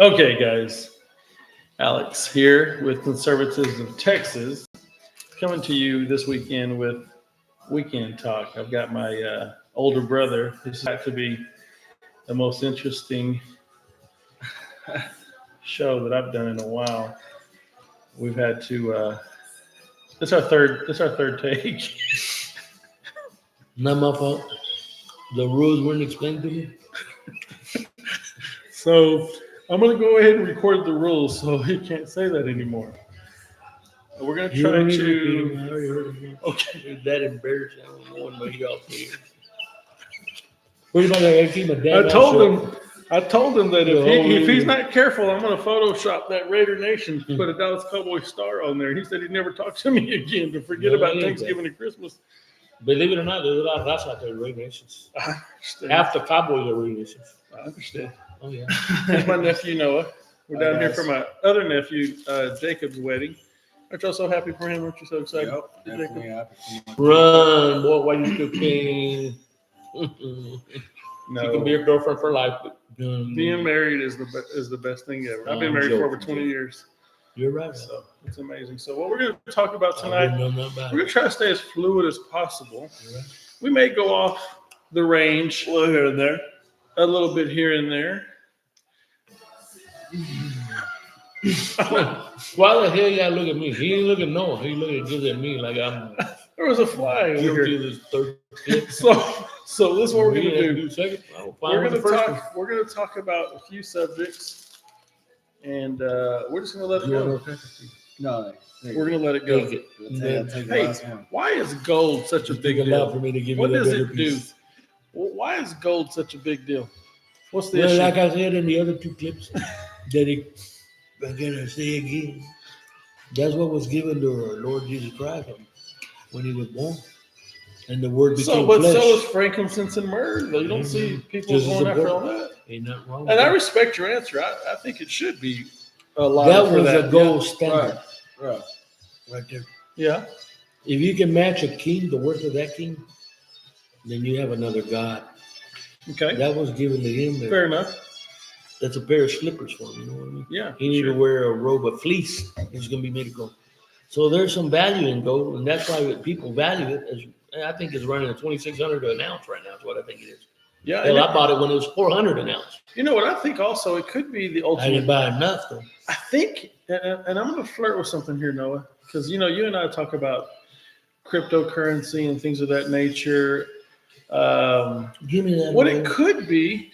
Okay, guys. Alex here with Conservatism of Texas, coming to you this weekend with Weekend Talk. I've got my older brother. This is got to be the most interesting show that I've done in a while. We've had to. This our third. This our third take. Not my fault. The rules weren't explained to me. So I'm going to go ahead and record the rules so he can't say that anymore. We're going to You try don't need to to. repeat them. I already heard them. Okay. It's that embarrassing. I don't know what y'all here. Pretty much, I keep my dad. I told him that if he's not careful, I'm going to Photoshop that Raider Nation, put a Dallas Cowboy star on there. He said he'd never talk to me again to forget about Thanksgiving and Christmas. Believe it or not, there's a lot of race out there, Raider Nations. I understand. Half the Cowboys are Raider Nations. I understand. Oh, yeah. Here's my nephew, Noah. We're down here for my other nephew, Jacob's wedding. Aren't y'all so happy for him? Aren't you so excited? Yep, definitely happy. Run, boy, why you still can? No. You can be a girlfriend for life. Being married is the best thing ever. I've been married for over 20 years. You're right. So it's amazing. So what we're going to talk about tonight, we're going to try to stay as fluid as possible. Right. We may go off the range a little here and there, a little bit here and there. Why the hell y'all look at me? He ain't looking at Noah. He looking just at me like I'm There was a fly over here. guilty of this third clip. So this is what we're going to do. Second. We're going to talk about a few subjects, and we're just going to let it go. No, We're going to let it go. Take it. take the Hey, last one. why is gold such a big Allow deal? for me to give What you that does better it do? piece. Well, why is gold such a big deal? What's the Well, issue? like I said in the other two clips, I'm gonna say again, that's what was given to our Lord Jesus Christ when he was born. And the word became But flesh. so is frankincense and myrrh. You don't see people Just as going after all important. that. Ain't nothing wrong with And I that. respect your answer. I think it should be a lot That for was that. a gold standard Right. right there. Yeah. If you can match a king, the worth of that king, then you have another God. Okay. That was given to him. Fair enough. That's a pair of slippers for him, you know what I mean? Yeah. He needed sure. to wear a robe of fleece. It's going to be made of gold. So there's some value in gold, and that's why people value it. I think it's running at $2,600 an ounce right now. Is what I think it is. Yeah. Hell, I bought it when it was $400 an ounce. You know what I think also? It could be the I ultimate. didn't buy enough though. I think, and I'm going to flirt with something here, Noah, because you and I talk about cryptocurrency and things of that nature. Give me that. What man. it could be.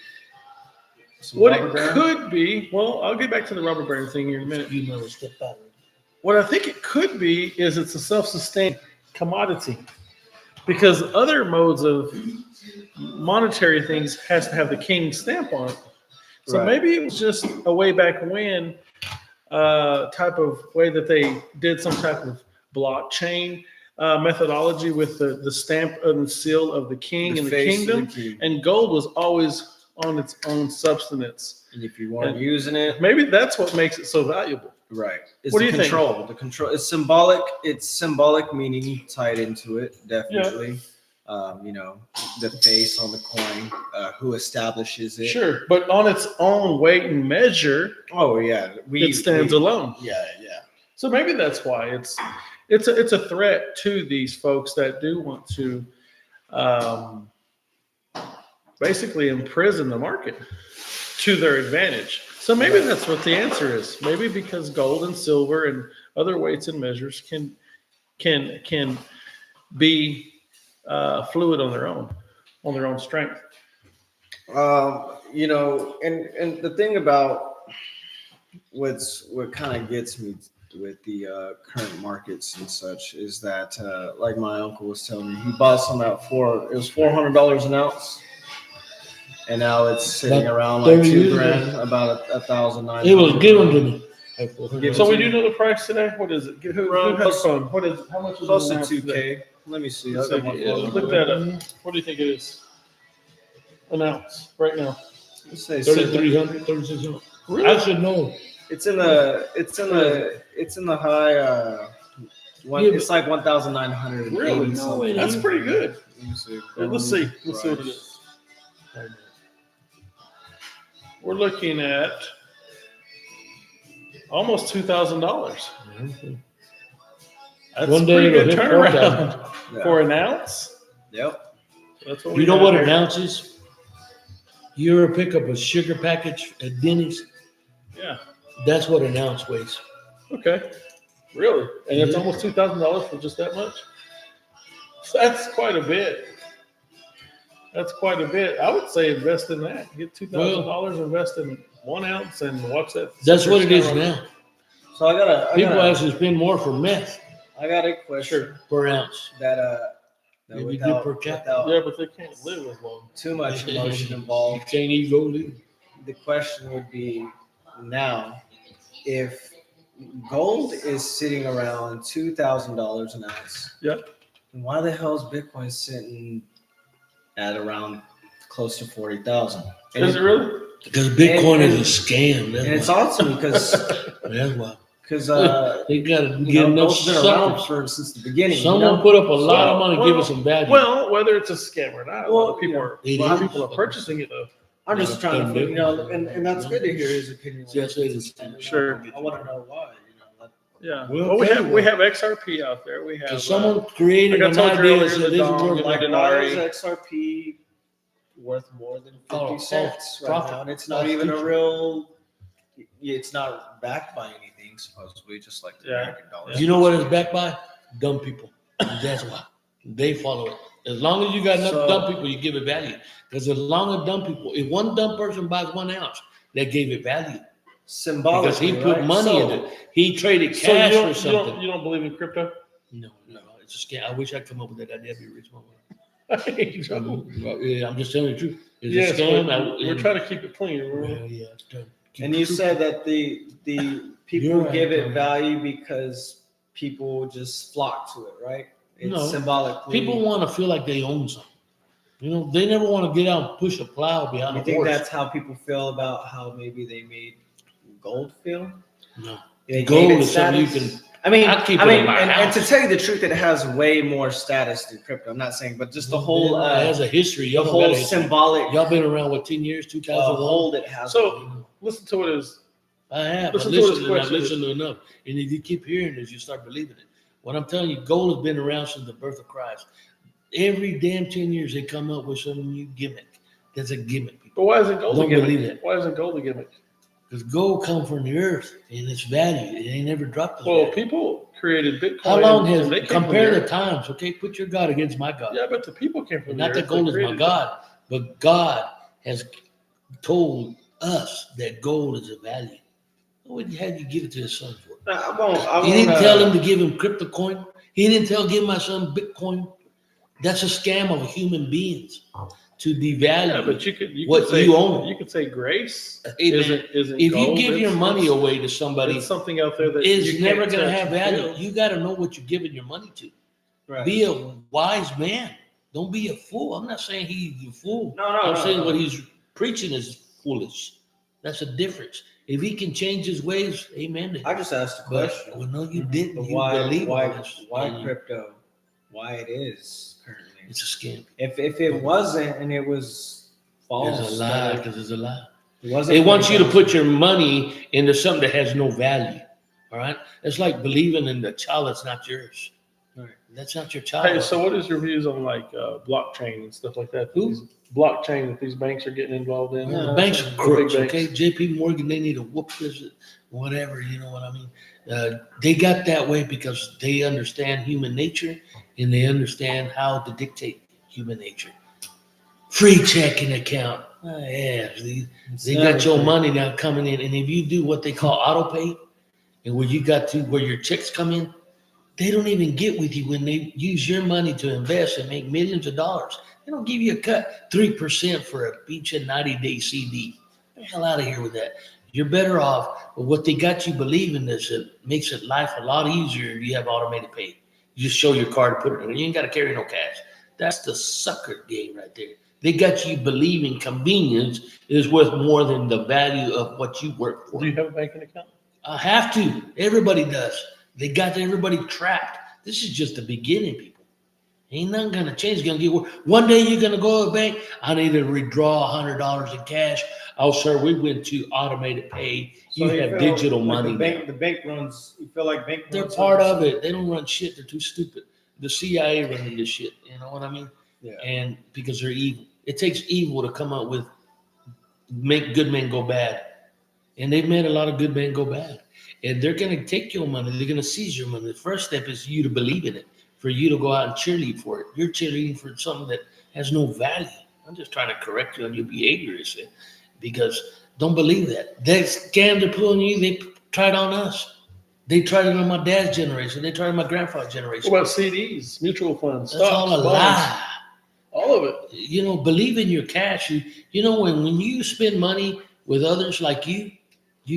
Some What it rubber band? could be. Well, I'll get back to the rubber baron thing here in a minute. You know, step out. What I think it could be is it's a self-sustained commodity, because other modes of monetary things has to have the king stamp on it. So Right. maybe it was just a way back when type of way that they did some type of blockchain methodology with the stamp and seal of the king The and the face of the kingdom, king. and gold was always on its own substance. And if you weren't And- using it, Maybe that's what makes it so valuable. right. It's What do the you think? control. The control. It's symbolic. It's symbolic meaning tied into it, definitely. The face on the coin, who establishes it. Sure, but on its own weight and measure, Oh yeah. it stands alone. Yeah. So maybe that's why it's a threat to these folks that do want to basically imprison the market to their advantage. So maybe that's what the answer is. Maybe because gold and silver and other weights and measures can be fluid on their own strength. And the thing about what kind of gets me with the current markets and such is that, like my uncle was telling me, he bought some it was $400 an ounce, and now it's sitting About around like 30 years $2,000, about $1,900. It was given to me. So we do know the price today. What is it? Who has Close- fun? What is? How much is Close an to ounce today? 2K. Let me see. Let's see. Look that up. What do you think it is? An ounce right now. Let's say 3,300, 3,600. Really? I should know. it's in the high. It's like 1,900. Really? No, it That's ain't. pretty good. Let me see. Let's see. Let's see what it is. We're looking at Almost $2,000. That's One a day pretty it'll good hit turnaround 4,000. for an ounce. Yep. That's what You we know have what here. an ounce is? You ever pick up a sugar package at Denny's? Yeah. That's what an ounce weighs. Okay. Really? And it's Yeah. almost $2,000 for just that much? So that's quite a bit. That's quite a bit. I would say invest in that. Get $2,000, invest in 1 ounce, and watch that. That's sugar what it is skyrocket. now. So I People got actually spend more for meth a question Sure. per ounce. that Maybe without, good per capita. without Yeah, but they can't live as long. too much emotion You involved, can't eat gold either. the question would be now, if gold is sitting around $2,000 an ounce, Yep. then why the hell is Bitcoin sitting at around close to 40,000? Is it really? Because Bitcoin And- is a scam. And That's it's why. odd to me because That's why. they They got to get enough gold's been around suckers. since the beginning. Someone put up a lot of money, Well, give us some value. Well, whether it's a scam or not, a lot of Well, people it are is. people are purchasing it though. I'm just Yeah, trying to, done and that's good to hear his opinion. Yes, it is. Sure. I want to know why. Yeah. Well, Well, we tell have you we what. have XRP out there. We have Because someone created like I an told you idea earlier, that the said this is dong, worth like like Why Denari. is XRP worth more than 50 Oh, cents right profit. now? And it's not That's even a future. real. It's not backed by anything, supposedly, just like the Yeah. American dollar. You know what it's backed by? Dumb people. That's why. They follow it. As long as you got enough So- dumb people, you give it value. Because as long as dumb people, if one dumb person buys 1 ounce, that gave it value. Symbolically, Because he put right? money So- in it. He traded So cash you for don't, something. you don't believe in crypto? No, it's a scam. I wish I'd come up with that idea. I'd be a rich man. Joe. Yeah, I'm just telling you the truth. It's Yes, a scam. but we're trying to keep it clean. Well, yeah, it's done. Keep And it you true. said that the people You're right, give it Tony. value because people just flock to it, right? It's No. symbolically. People want to feel like they own something. You know, they never want to get out and push a plow behind You a think horse. that's how people feel about how maybe they made gold feel? No. They Gold gave it is something you status? can. I mean, I'd keep it in my and house. to tell you the truth, it has way more status than crypto. I'm not saying, but just the whole, it has a history. the Y'all don't whole got a history. symbolic Y'all been around what 10 years? 2001. hold it has. So listen to what is. I have. Listen I to what his listened and I question is. listened to enough. And if you keep hearing this, you start believing it. What I'm telling you, gold has been around since the birth of Christ. Every damn 10 years, they come up with some new gimmick. That's a gimmick. But why isn't gold a Don't gimmick? believe it. Why isn't gold a gimmick? Because gold comes from the earth and it's value. It ain't never dropped. Well, people created Bitcoin. How long has and they came from compare the the earth. times? Okay, put your God against my God. Yeah, but the people came from Not the that earth. gold They is my created God, but God has told us that gold is a value. What had you give it to his son for? He didn't tell him to give him crypto coin. He didn't give my son Bitcoin. That's a scam of human beings to devalue. Yeah, but you could what could say, you own. You could say grace Hey, man, isn't if gold. you give your It's- money it's- away to somebody, it's something out there that it's you never can't going to touch have and value. feel. You got to know what you're giving your money to. Right. Be a wise man. Don't be a fool. I'm not saying he's a fool. No, I'm saying no. what he's preaching is foolish. That's a difference. If he can change his ways, amen. I just asked a But question. well, no, you didn't. But You believe all this. why And crypto? Why it is currently? It's a scam. If it wasn't and it was false, It's a lie because it's a lie. it wasn't. They want you to put your money into something that has no value. All right, it's like believing in the child that's not yours. Right. That's not your child. Hey, so what is your views on like blockchain and stuff like that? Who? These blockchain that these banks are getting involved in? Well, Yeah, the banks that's are crooks, big okay? banks. JP Morgan, they need to whoop this, whatever, you know what I mean? They got that way because they understand human nature and they understand how to dictate human nature. Free checking account. Yeah, they got your money now coming in. And if you do what they call auto pay, and where you got to where your checks come in, they don't even get with you when they use your money to invest and make millions of dollars. They don't give you a cut 3% for a each and 90-day CD. Get the hell out of here with that. You're better off. But what they got you believing is it makes it life a lot easier if you have automated pay. You just show your card, put it in. You ain't got to carry no cash. That's the sucker game right there. They got you believing convenience is worth more than the value of what you work for. Do you have a banking account? I have to. Everybody does. They got everybody trapped. This is just the beginning, people. Ain't nothing gonna change. It's gonna get worse. One day you're gonna go to a bank. I need to withdraw $100 in cash. Oh, sir, we went to automated pay. So You you have feel digital like money. The bank runs. You feel like bank. They're runs part of everything. it. They don't run shit. They're too stupid. The CIA running this shit. You know what I mean? Yeah. And because they're evil. It takes evil to come up with make good men go bad. And they've made a lot of good men go bad. And they're going to take your money. They're going to seize your money. The first step is you to believe in it, for you to go out and cheerlead for it. You're cheerleading for something that has no value. I'm just trying to correct you on your behavior, because don't believe that. That scam they're pulling you, they tried on us. They tried it on my dad's generation. They tried it on my grandfather's generation. What about CDs, mutual funds, That's stocks, all a bonds, lie. all of it? You know, believe in your cash. You know, when you spend money with others like you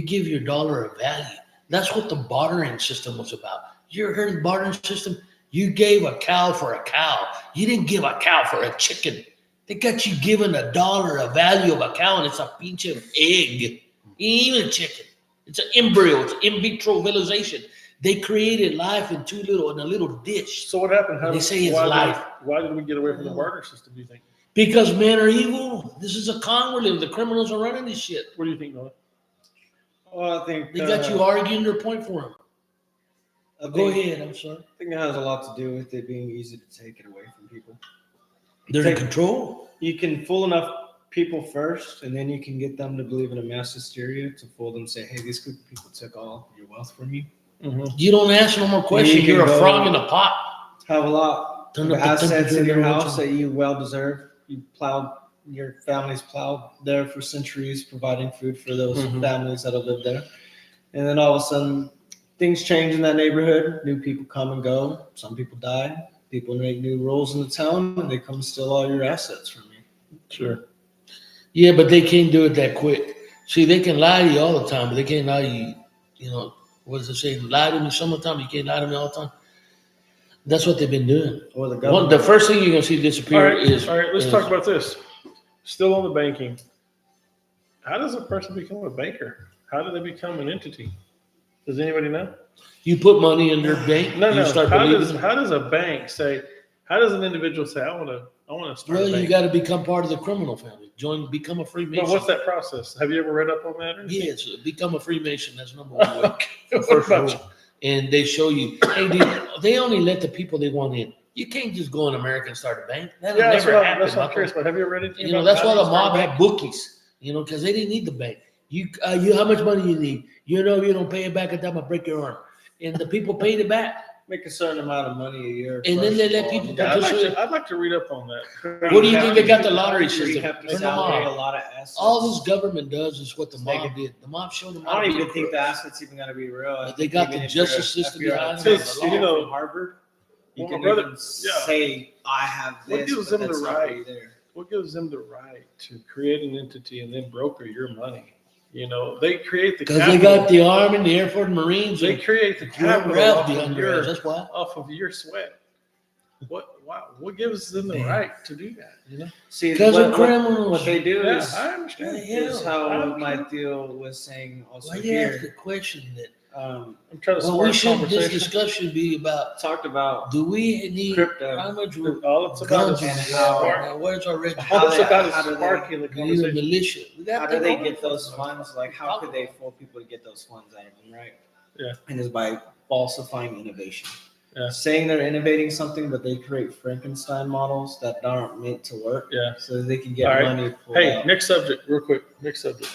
give your dollar a value. That's what the bartering system was about. You ever heard of the bartering system? You gave a cow for a cow. You didn't give a cow for a chicken. They got you giving $1 a value of a cow, and it's a pinch of egg. It ain't even a chicken. It's an embryo. It's in vitro fertilization. They created life in a little dish. So what happened? They say it's why life. Why did we get away from the barter system, do you think? Because men are evil. This is a con we're living. The criminals are running this shit. What do you think, Noah? Well, I think They got you arguing their point for them. Go ahead. I'm sorry. I think it has a lot to do with it being easy to take it away from people. They're in control. You can fool enough people first, and then you can get them to believe in a mass hysteria to fool them, say, hey, these group of people took all your wealth from you. Mm-hmm. You don't ask no more questions. You You're can a go- frog in a pot. Have a lot Turn of up the assets temperature in your every house time. that you well deserve. You plowed, your family's plowed there for centuries, providing food for those Mhm. families that have lived there. And then all of a sudden, things change in that neighborhood. New people come and go. Some people die. People make new rules in the town, and they come and steal all your assets from you. Sure. Yeah, but they can't do it that quick. See, they can lie to you all the time, but they can't lie to you. You know, what does it say? Lie to me some of the time. You can't lie to me all the time. That's what they've been doing. Or the The government. first thing you're gonna see All disappear right. is. All right. Let's is- talk about this. Still on the banking. How does a person become a banker? How do they become an entity? Does anybody know? You put money in their bank. No, You no. start How believing. does a bank say? How does an individual say, I want to start Well, a bank? you got to become part of the criminal family. Become a Freemason. But what's that process? Have you ever read up on that? Or anything? Yes, become a Freemason. That's number one way. Okay. What First about rule. And they show you, hey, they only let the people they want in. You can't just go in America and start a bank. That'll Yeah, that's never what happen. I'm curious about. Have you ever read anything You know, about that's why how the to start mob a bank? had bookies. You know, because they didn't need the bank. You how much money you need? You know, you don't pay it back at time, I break your arm. And the people paid it back. Make a certain amount of money a year. And then they first let of all. people Yeah, participate. I'd like to read up on that. What do you think they got the lottery You system? have to Turn the salary a mob. lot of assets. All this government does is what the They mob can- did. The mob showed them I how to don't be even think crook. the assets even got to be real. I But they think got even the if you're justice a- system if you're behind a them. top You know- from Harvard, you Well, can my brother- even yeah. say, I have What this, gives but them the that's not right? really there. What gives them the right to create an entity and then broker your money? You know, they create the Because they capital. got the Army, the Air Force, Marines, They and create the German capital Ralph off behind of their ass. your That's why. sweat. What gives them the Man. right to do that? You know? See, Because what, they're criminals. what they do Yeah, is, I understand. What the hell? is how I my understand. deal was saying also Why do you ask the here. question that? Um, I'm trying to Well, spark we should. This conversation. discussion should be about: talked about do we need Crypto. how much All it's about guns is and how- how? Where's our all regiment? it's about is how do they- sparking the We need a conversation. militia. We got how to do they take over get those the funds? Like, how could they fool people to get those funds out of them, right? Yeah. And it's by falsifying innovation. Yeah. Saying they're innovating something, but they create Frankenstein models that aren't meant to work, Yeah. so that they can get All right. money pulled Hey, out. next subject, real quick. Next subject.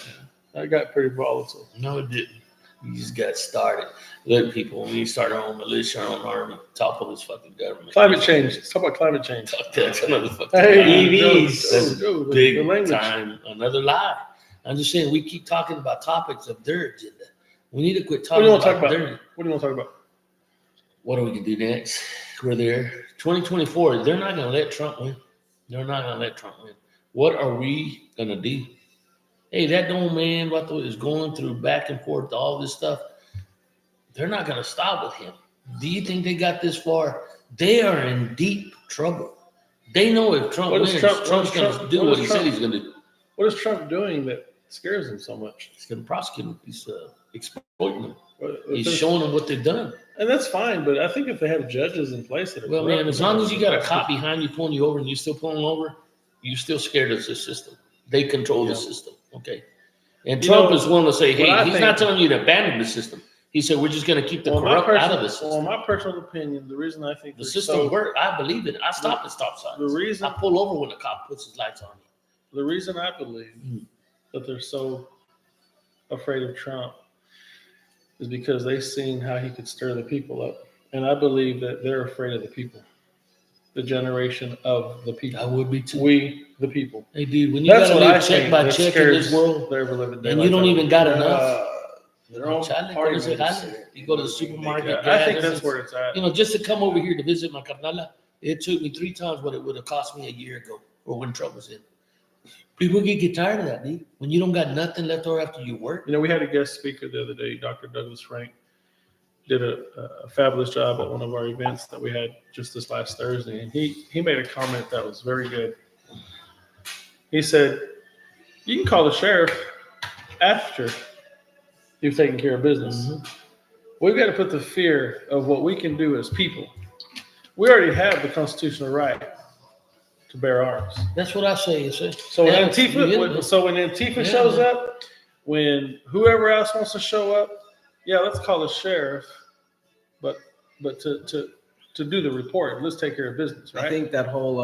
That got pretty volatile. No, it didn't. You just got started. Look, people, when you start our own militia, our own army, topple this fucking government. Climate change. Let's talk about climate change. That's another fucking Hey, EVs. That's go, the big language. time. Another lie. I'm just saying we keep talking about topics of their agenda. We need to quit What do talking you want to talk about about? their. What do you want to talk about? What are we gonna do next? We're there. 2024. They're not gonna let Trump win. They're not gonna let Trump win. What are we gonna do? Hey, that old man what is going through back and forth all this stuff. They're not gonna stop with him. Do you think they got this far? They are in deep trouble. They know if Trump What is wins, Trump- what Trump's is gonna Trump- do what what is he said Trump- he's gonna do. What is Trump doing that scares him so much? He's gonna prosecute him. He's exploiting them. What- He's showing them what they've done. And that's fine, but I think if they have judges in place that are Well, corrupt, man, as long as you got a cop behind you pulling you over and you still pulling over, you're still scared of the system. They control Yeah. the system. Okay. And You Trump know, is one to say, what I hey, he's think- not telling you to abandon the system. He said, we're just going to keep the corrupt out of the system. my personal opinion, the reason I think The they're system so, works. I believe it. I stop at stop signs. the reason I pull over when the cop puts his lights on me. the reason I believe that they're so afraid of Trump is because they've seen how he could stir the people up. And I believe that they're afraid of the people, the generation of the people. I would be too. We, the people. Hey, dude, when you That's got to what I live check think by that check in this scares world, the ever-living and you daylights don't out of even me. got enough. Their own Chale, party ¿cómo se members jala? say it. You go to the supermarket. Yeah, I gas, think that's where it's at. You know, just to come over here to visit my carnala, it took me 3 times what it would have cost me a year ago or when Trump was in. People get tired of that, dude. When you don't got nothing left over after you work. You know, we had a guest speaker the other day, Dr. Douglas Frank, did a fabulous job at one of our events that we had just this last Thursday. And he made a comment that was very good. He said, you can call the sheriff after you've taken care of business. We've got to put the fear of what we can do as people. We already have the constitutional right to bear arms. That's what I say. You say. So when Yeah, Antifa shows up, when whoever else wants to show up, yeah, let's call the sheriff, but to do the report, let's take care of business, right? I think that whole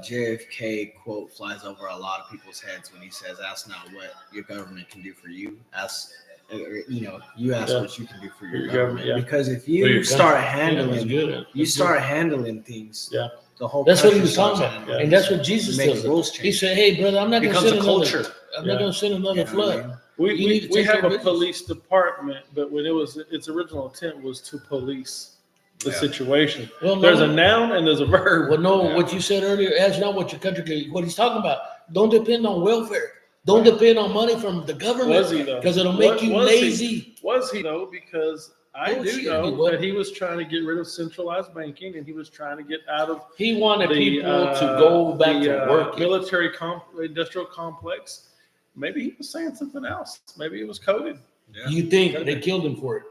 JFK quote flies over a lot of people's heads when he says, "Ask not what your government can do for you. Ask, you ask what you can do for your government." yeah. Because if For your you start country. Yeah, handling, that's good. you start handling things. Yeah. The whole. That's what he country was talking starts about. handling And that's things. what Jesus Makes tells rules us. change. He said, hey, brother, I'm not going to Becomes send a another. culture. I'm not going to send another You know what I flood. mean? We You need to we take care have of a business. police department, but when its original intent was to police the Yeah. situation. Well, There's no. a noun and there's a verb. Well, no, Yeah. what you said earlier, that's not what your country can. What he's talking about. Don't depend on welfare. Don't depend on money from the government. Was he though? Because it'll make you Was lazy. Was he though? Because I Bullshit, do he know wasn't. that he was trying to get rid of centralized banking and he was trying to get out of He wanted the people to go back to work. military industrial complex. Maybe he was saying something else. Maybe it was coded. Yeah. You think they killed him for it?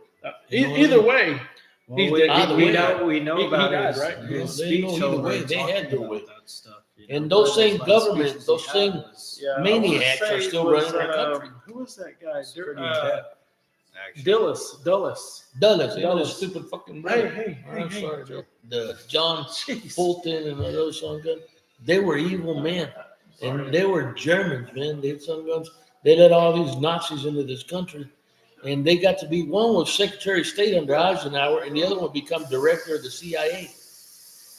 You know what I Either mean? way, Well, He's we, dead. Either we way. know He about died, his, right? his They know speech either over way. They talking had their about way. that stuff. And those One of same his last government, speeches those he had same was yeah, maniacs I wanna are say still it was, running our country. Who was that guy? pretty intense, actually. Dulles. Dulles, Dulles. Dulles, stupid fucking brother. Hey, I'm hey. sorry, the John Jeez. Fulton and all those son guns, they were evil men, and they were Germans, man. They had son guns. They let all these Nazis into this country, and they got to be one was Secretary of State under Eisenhower, and the other one become director of the CIA.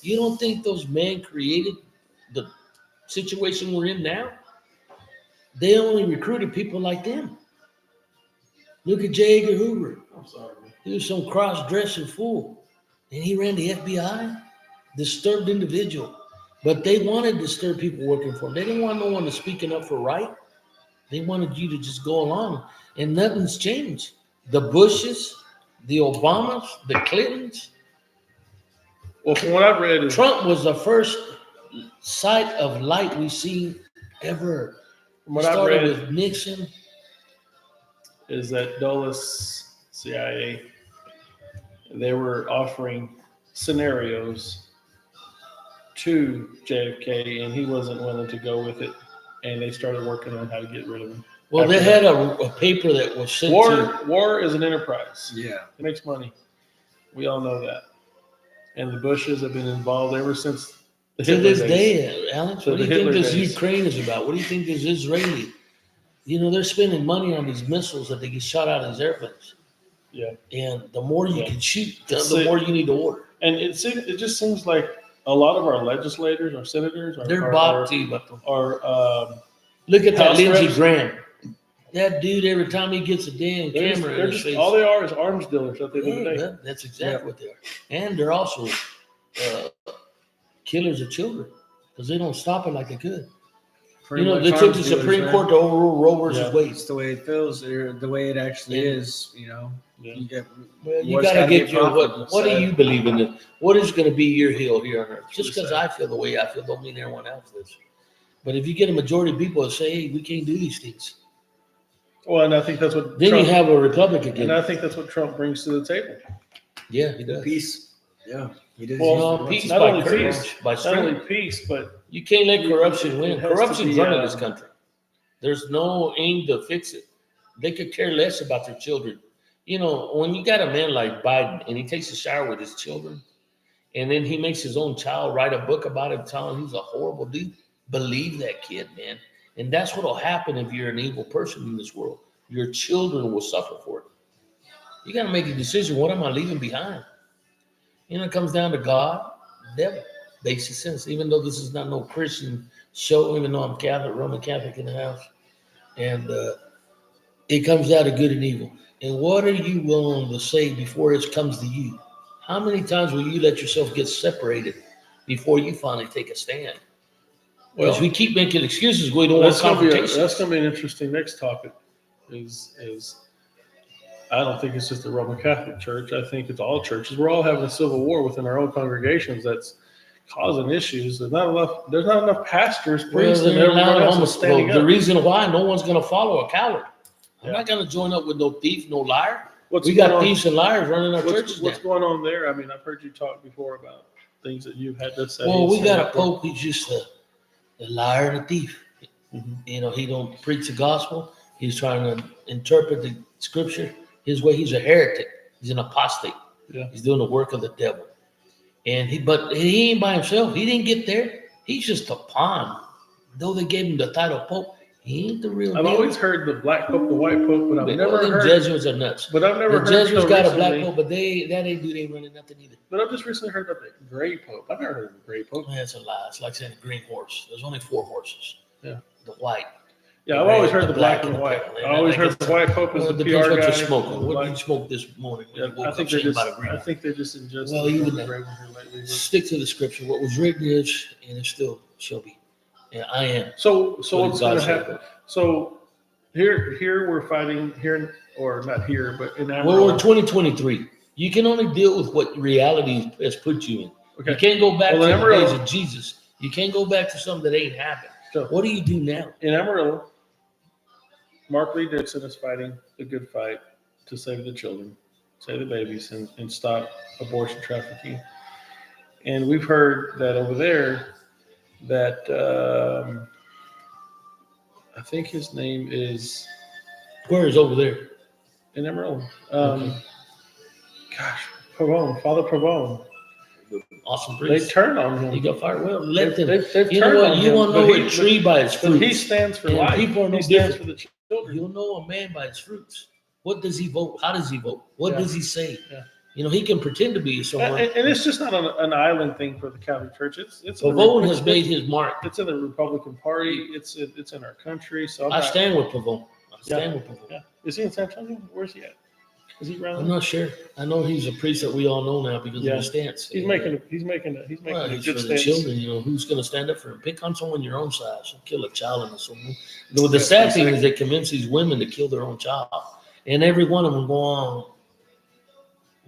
You don't think those men created the situation we're in now? They only recruited people like them. Look at J. Edgar Hoover. I'm sorry, man. He was some cross-dressing fool. And he ran the FBI. Disturbed individual. But they wanted disturbed people working for them. They didn't want no one to speaking up for right. They wanted you to just go along. And nothing's changed. The Bushes, the Obamas, the Clintons. Well, from what I've read, is Trump was the first sight of light we've seen ever. from what I've Started read with Nixon. is that Dulles CIA, they were offering scenarios to JFK, and he wasn't willing to go with it, and they started working on how to get rid of him. Well, they After had a paper that was sent to. War is an enterprise. Yeah. It makes money. We all know that. And the Bushes have been involved ever since the To Hitler this days. day, Alex, To what do the you think Hitler this days. Ukraine is about? What do you think this Israeli? You know, they're spending money on these missiles that they get shot out of these airplanes. Yeah. And the more you Yeah. can shoot, It's the sick. more you need to order. And it just seems like a lot of our legislators, our senators, They're bought to. are Look at that House Lindsey reps. Graham. That dude, every time he gets a damn camera in his face. all they are is arms dealers at the end of the Yeah, day. that's exactly what they are. And they're also killers of children because they don't stop it like they could. Pretty You know, much they took arms the dealers, Supreme man. Court to overrule Roe versus Yeah. Wade. It's the way it feels, or the way it actually Yeah. is. You know, Yeah. you get. Well, you what's got to gotta get be your profitable, what do so- you believe in? It? What is going to be your hill here on earth? Just True, because sir. I feel the way I feel, don't mean everyone else does. But if you get a majority of people that say, "Hey, we can't do these things," Well, and I think that's what then Trump, you have a republic again. and I think that's what Trump brings to the table. Yeah, he does. Peace. Yeah, he did. Well, No, peace not by only courage, peace, by not only strength. peace, but You can't let corruption it win. has to Corruption's be, running this country. There's no aim to fix it. They could care less about their children. You know, when you got a man like Biden and he takes a shower with his children, and then he makes his own child write a book about him, telling him he's a horrible dude, believe that kid, man. And that's what will happen if you're an evil person in this world. Your children will suffer for it. You got to make a decision. What am I leaving behind? You know, it comes down to God, devil, basic sense. Even though this is not no Christian show, even though I'm Catholic, Roman Catholic in the house, and it comes down to good and evil. And what are you willing to say before it comes to you? How many times will you let yourself get separated before you finally take a stand? Well, we keep making excuses. We don't want confrontation. That's going to be an interesting next topic. Is I don't think it's just the Roman Catholic Church. I think it's all churches. We're all having a civil war within our own congregations that's causing issues. There's not enough pastors, priests, and everyone else is standing up. The reason why no one's going to follow a coward. I'm not going to join up with no thief, no liar. We got thieves and liars running our churches. What's going on there? I mean, I've heard you talk before about things that you've had to say. Well, we got a pope who's just a liar and a thief. Mm-hmm. You know, he don't preach the gospel. He's trying to interpret the scripture his way. He's a heretic. He's an apostate. Yeah. He's doing the work of the devil. But he ain't by himself. He didn't get there. He's just a pawn. Though they gave him the title Pope, he ain't the real I've deal. always heard the black pope, the white pope, but I've never heard. The Jesuits are nuts. But I've never heard. The Jesuits got recently, a black pope, but that ain't do they running nothing either. But I've just recently heard about the gray pope. I've never heard of the gray pope. That's a lie. It's like saying a green horse. There's only 4 horses. Yeah. The white. Yeah, I've always heard the black and the white. I always heard the white pope is the PR what guy. you're smoking. What did you smoke this morning? Yeah, I think they just ingest. Well, even that. Stick to the scripture. What was written is, and it still shall be. And I am. So what's going to happen? So here we're fighting here, or not here, but in Amarillo. Well, we're 2023. You can only deal with what reality has put you in. Okay. You can't go back to the Amarillo, days of Jesus. You can't go back to something that ain't happened. So, what do you do now? In Amarillo, Mark Lee Dixon is fighting the good fight to save the children, save the babies, and stop abortion trafficking. And we've heard that over there, that I think his name is. Where is over there? In Amarillo. Okay. Gosh, Pavone, Father Pavone. Awesome priest. They turned on him. He got fired. Well, let them. They've You know what? You won't know a but tree by its fruits. he stands for And life. people are no He stands different. for the children. You'll know a man by his fruits. What does he vote? How does he vote? What Yeah. does he say? Yeah. You know, he can pretend to be someone. And it's just not an island thing for the Catholic Church. It's Pavone has made his mark. It's in the Republican Party. It's in our country. So I stand with Pavone. I stand with Pavone. Yeah. Is he in San Antonio? Where's he at? Is he around? I'm not sure. I know he's a priest that we all know now because of his stance. He's making a good for the stance. children, you know, who's going to stand up for him? Pick on someone your own size. Don't kill a child in someone. The sad thing is they convince these women to kill their own child, and every one of them go on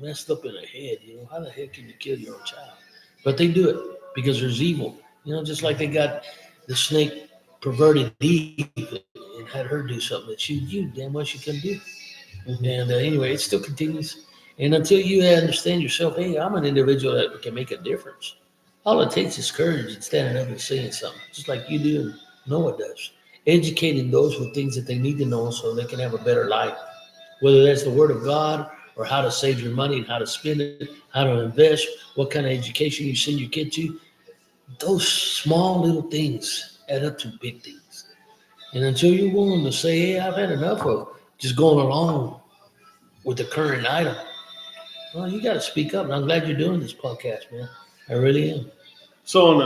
messed up in the head. You know, how the heck can you kill your own child? But they do it because there's evil. You know, just like they got the snake perverted Eve and had her do something that you damn well she couldn't do. Mm-hmm. And anyway, it still continues. And until you understand yourself, hey, I'm an individual that can make a difference. All it takes is courage and standing up and saying something, just like you do and Noah does. Educating those with things that they need to know so they can have a better life. Whether that's the word of God or how to save your money and how to spend it, how to invest, what kind of education you send your kid to. Those small little things add up to big things. And until you're willing to say, hey, I've had enough of just going along with the current item, well, you got to speak up. And I'm glad you're doing this podcast, man. I really am. So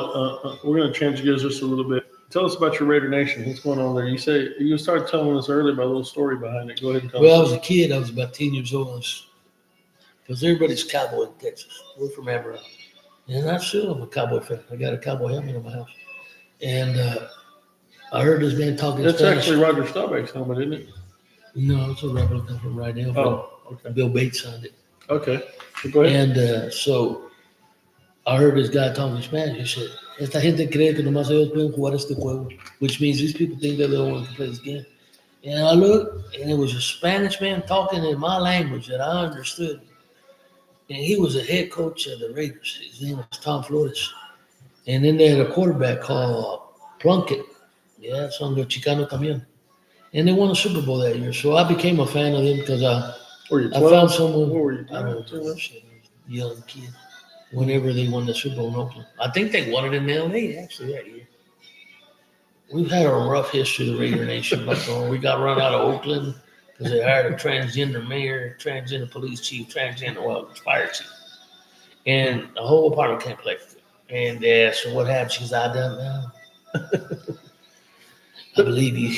we're going to change gears just a little bit. Tell us about your Raider Nation. What's going on there? You started telling us earlier about a little story behind it. Go ahead and tell us. Well, I was a kid. I was about 10 years old. Because everybody's cowboy in Texas. We're from Amarillo. And I still am a cowboy fan. I got a cowboy helmet in my house. And I heard this man talking That's Spanish. actually Roger Staubach's helmet, isn't it? No, it's a replica from Rydell. Oh, okay. Bill Bates signed it. Okay. So go ahead. And so I heard this guy talking Spanish. He said, esta gente cree que nomás ellos pueden jugar este juego, which means these people think they're the only one who can play this game. And I looked, and it was a Spanish man talking in my language that I understood. And he was a head coach of the Raiders. His name was Tom Flores. And then they had a quarterback called Plunkett. Yeah, son de Chicano también. and they won a Super Bowl that year. So I became a fan of them because Were you I 12? found someone. What were you I don't doing? know, shit, young kid. Whenever they won the Super Bowl in Oakland, I think they won it in LA actually that year. We've had a rough history of the Raider Nation, but we got run out of Oakland because they hired a transgender mayor, transgender police chief, fire chief, and the whole apartment complex. And so what happened? She's out there now. I believe you.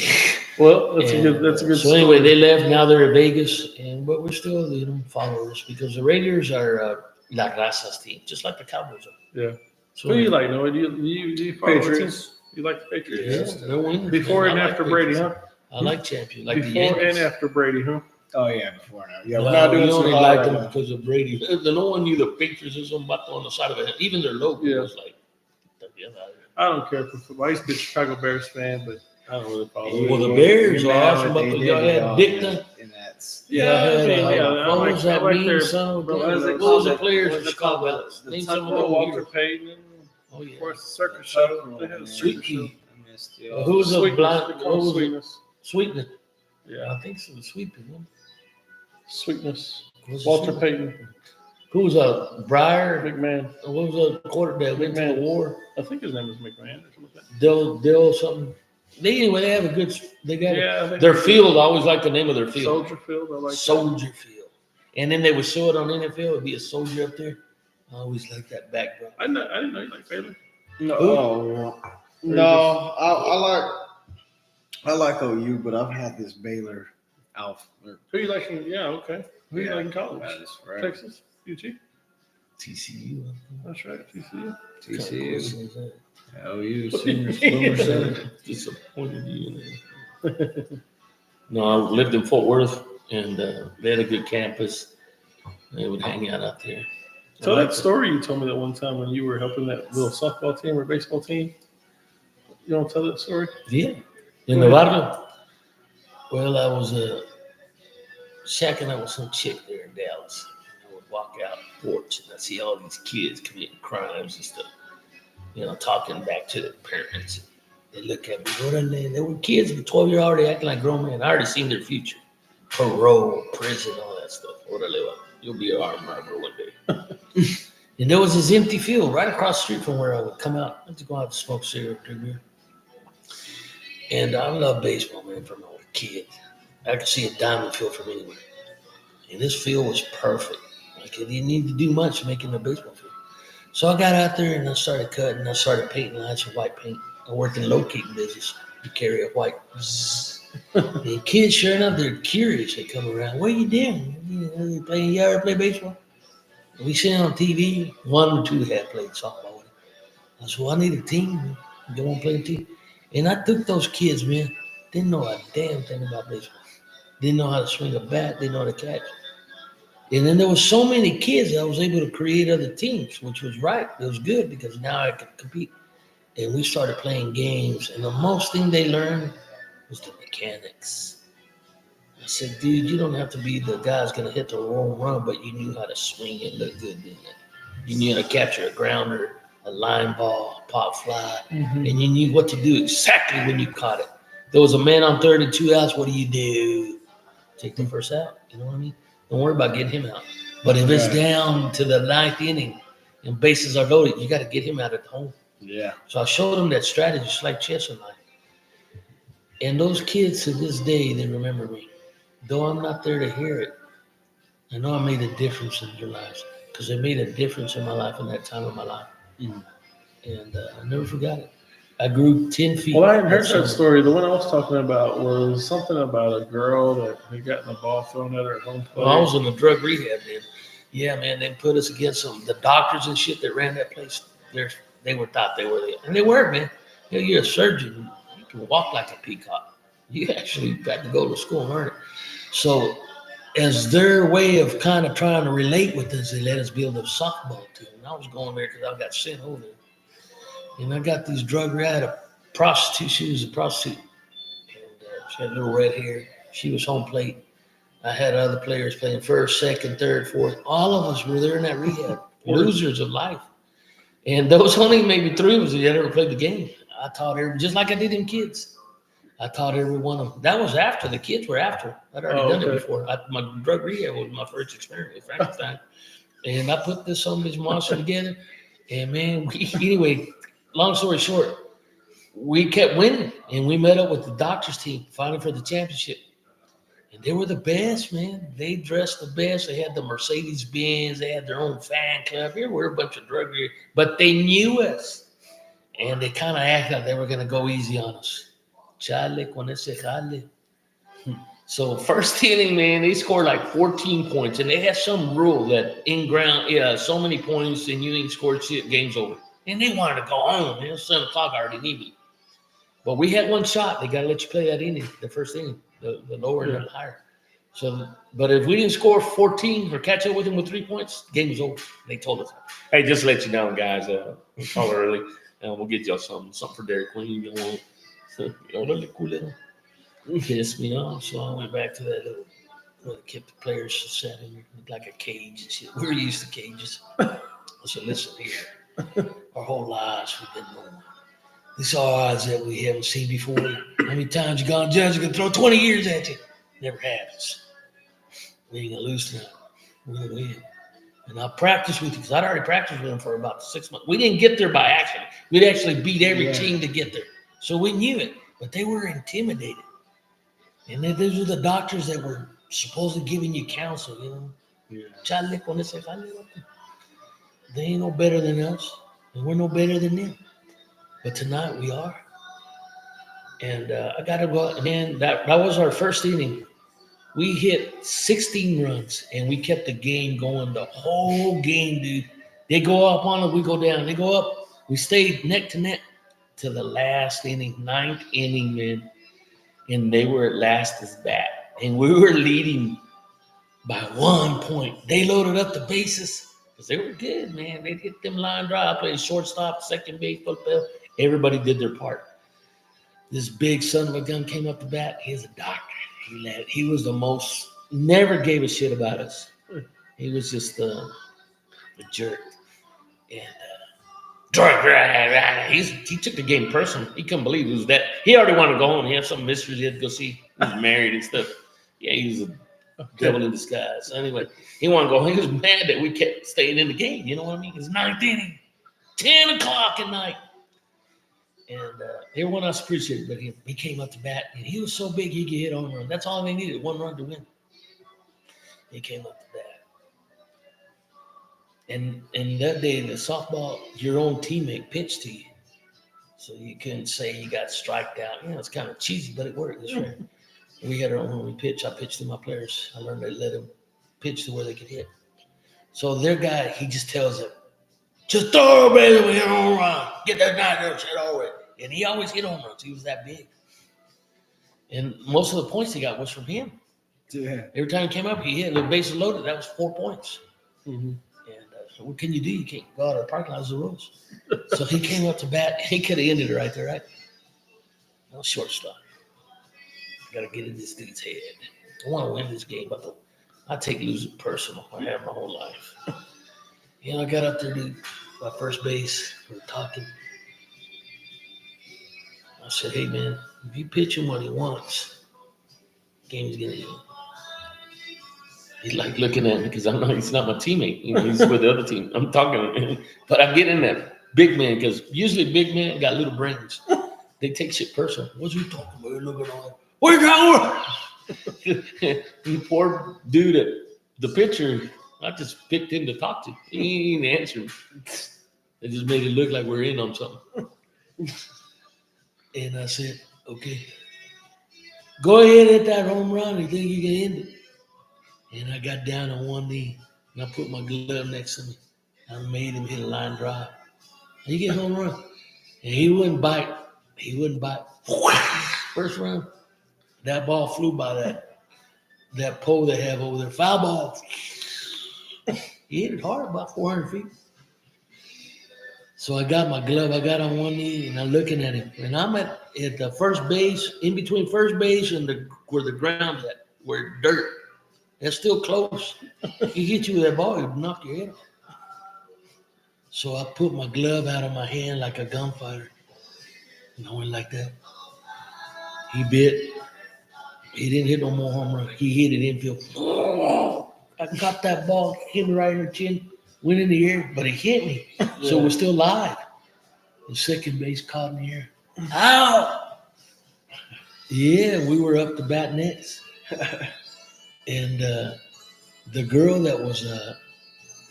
Well, that's a good So story. anyway, they left. Now they're in Vegas, but we're still followers because the Raiders are La Raza's team, just like the Cowboys are. Yeah. So Who do you like, Noah? Do you follow the team? Patriots. You like the Patriots? Yeah, they're winners. Before man. and I like after Brady, Patriots. huh? I like champions, like the Before Yankees. and after Brady, huh? Oh yeah, before now. Yeah, No, we're not doing you so only hot like right them now. because of Brady. No one knew the patriotism but on the side of it. Even their logo Yeah. was like, yeah, I don't care for football. I used to be a Chicago Bears fan, but I don't really follow Well, it. the Bears You're are mad awesome, what but they y'all did to had y'all, Dicta. and that's Yeah, Y'all had, I mean, yeah, I what was that like mean their- son of a what gun? is it What was called? the players What for is it called? Chicago? The Name Tucker some of them. Walter Payton, Oh, yeah. of course, the circus show. They had a Sweet circus show. Pea. I missed you. Who was the Sweetness. blind? They What call it was it? Sweetness. Sweetness. Yeah, I think so. Sweet Pea. Sweetness. Was it Walter Sweet? Payton, Who was a Briar? McMahon. What was the quarterback went to the McMahon. war? I think his name was McMahon or something like that. Dill something. Anyway, they have a good. They got Yeah, I think their field. I always like the name of their field. Soldier Field. I like that. Soldier Field. And then they would show it on NFL. It'd be a soldier up there. I always like that background. I didn't know you like Baylor. No, Who? no. I like OU, but I've had this Baylor Alpha. Who you like? Yeah, okay. Who you like in college? That is right. Texas, UT. TCU. That's right, TCU. TCU, OU, What do you Senior mean? Boomer Center. Disappointed you in there. No, I lived in Fort Worth, and they had a good campus. They would hang out there. So that story you told me that one time when you were helping that little softball team or baseball team, you want to tell that story? Yeah. In Nevada. Well, I was shacking up with some chick there in Dallas. I would walk out the porch and I see all these kids committing crimes and stuff. Talking back to their parents. They look at me. They were kids, 12-year already acting like grown men. I already seen their future. Parole, prison, all that stuff. You'll be an armed robber one day. And there was this empty field right across the street from where I would come out. I had to go out and smoke cigarette, drink beer. And I love baseball, man, from a kid. I could see a diamond field from anywhere. And this field was perfect. Like, you didn't need to do much to make it a baseball field. So I got out there and I started cutting. I started painting lines of white paint. I worked in locating business. You carry a white. And kids, sure enough, they're curious. They come around. What are you doing? You ever play baseball? And we seen it on TV. 1 or 2 had played softball with it. I said, well, I need a team. You want to play a team? And I took those kids, man. Didn't know a damn thing about baseball. Didn't know how to swing a bat. Didn't know how to catch. And then there was so many kids I was able to create other teams, which was right. It was good because now I could compete. And we started playing games. And the most thing they learned was the mechanics. I said, dude, you don't have to be the guy who's going to hit the home run, but you knew how to swing and look good, didn't you? You knew how to capture a grounder, a line ball, a pop fly, and you knew what to do exactly when you caught it. There was a man on third and 2 outs. What do you do? Take the first out. You know what I mean? Don't worry about getting him out. But if it's down to the 9th inning and bases are loaded, you got to get him out at home. Yeah. So I showed them that strategy, just like chess in life. And those kids to this day, they remember me. Though I'm not there to hear it, I know I made a difference in your lives because it made a difference in my life in that time of my life. And I never forgot it. I grew 10 feet. Well, I hadn't heard that story. The one I was talking about was something about a girl that had gotten a ball thrown at her at home plate. Well, I was in a drug rehab then. Yeah, man, they put us against the doctors and shit that ran that place. They thought they were there. And they were, man. You're a surgeon. You can walk like a peacock. You actually got to go to school and learn it. So as their way of kind of trying to relate with us, they let us build a softball team. And I was going there because I got sent over there. And I got these drug I had a prostitute. She was a prostitute. And she had little red hair. She was home plate. I had other players playing first, second, third, fourth. All of us were there in that rehab. Losers of life. And there was only maybe 3 of us that had ever played the game. I taught everybody, just like I did in kids. I taught every one of them. That was after the kids were after. I'd already done it okay. before. My drug rehab was my first experiment with Frankenstein. And I put this on this monster together. And man, anyway, long story short, we kept winning. And we met up with the doctors team, fighting for the championship. And they were the best, man. They dressed the best. They had the Mercedes Benz. They had their own fan club. Here were a bunch of drug rehab, but they knew us. And they kind of acted like they were going to go easy on us. Chale con ese jale. So first inning, man, they scored like 14 points, and they had some rule that in ground, so many points, and you ain't scored shit, game's over. And they wanted to go home. It was 7 o'clock, I already needed. But we had one shot. They got to let you play that inning, the first inning, the lower and the higher. So, but if we didn't score 14 or catch up with them with 3 points, game was over. They told us, "Hey, just to let you know, guys, we'll call early, and we'll get y'all something for Dairy Queen you want." So, pissed me off. So I went back to that little where they kept the players sat in like a cage and shit. We're used to cages. I said, "Listen here, our whole lives we've been known. These are odds that we haven't seen before. How many times you gone, judge, you can throw 20 years at you? Never happens. We ain't gonna lose tonight. We're gonna win." And I practiced with you because I'd already practiced with them for about 6 months. We didn't get there by accident. We'd actually beat every team to get there. So we knew it, but they were intimidated. And then those were the doctors that were supposedly giving you counsel, you know. Chale con ese jale. They ain't no better than us, and we're no better than them. But tonight we are. And I got to go out. Man, that was our first inning. We hit 16 runs, and we kept the game going the whole game, dude. They go up on it, we go down. They go up. We stayed neck to neck to the last inning, 9th inning, man. And they were at last as bat. And we were leading by 1 point. They loaded up the bases because they were good, man. They hit them line drive. I played shortstop, second base, football. Everybody did their part. This big son of a gun came up to bat. He's a doctor. He was the most, never gave a shit about us. He was just a jerk. And he took the game personal. He couldn't believe it was that. He already wanted to go home. He had some mysteries he had to go see. He was married and stuff. Yeah, he was a devil in disguise. So anyway, he wanted to go home. He was mad that we kept staying in the game. You know what I mean? It's 9th inning, 10 o'clock at night. And everyone else appreciated it, but he came up to bat, and he was so big he could hit home run. That's all they needed, 1 run to win. He came up to bat. And that day, the softball, your own teammate pitched to you. So you couldn't say you got striked out. You know, it's kind of cheesy, but it worked. That's right. We had our own when we pitch. I pitched to my players. I learned to let them pitch to where they could hit. So their guy, he just tells them, "Just throw it, baby, we hit a home run. Get that guy there, hit all right." And he always hit home runs. He was that big. And most of the points he got was from him. Yeah. Every time he came up, he hit. The bases loaded. That was 4 points. Mm-hmm. And so what can you do? You can't go out of the parking lot. Those are the rules. So he came up to bat. He could have ended it right there, right? No shortstop. Got to get in this dude's head. I want to win this game, but I take losing personal. I have my whole life. You know, I got up there, dude, by first base. We were talking. I said, "Hey, man, if you pitch him what he wants, game's going to end." He's like looking at me because he's not my teammate. You know, he's with the other team. I'm talking to him. But I get in that big man because usually big men got little brains. They take shit personal. What's he talking about? You're looking on. Where you going? The poor dude, the pitcher, I just picked him to talk to. He ain't answering. They just made it look like we're in on something. And I said, "Okay, go ahead and hit that home run. You think you can end it?" And I got down on one knee, and I put my glove next to me. I made him hit a line drive. He get home run. And he wouldn't bite. He wouldn't bite. First round, that ball flew by that pole they have over there. Foul ball. He hit it hard, about 400 feet. So I got my glove. I got on one knee, and I'm looking at him. And I'm at the first base, in between first base and where the ground's at, where dirt. That's still close. He hit you with that ball, he'd knock your head off. So I put my glove out of my hand like a gunfighter. And I went like that. He bit. He didn't hit no more home run. He hit it infield. I caught that ball, hit me right in the chin, went in the air, but it hit me. So we're still live. The second base caught in the air. Ow! Yeah, we were up to bat next. And the girl that was,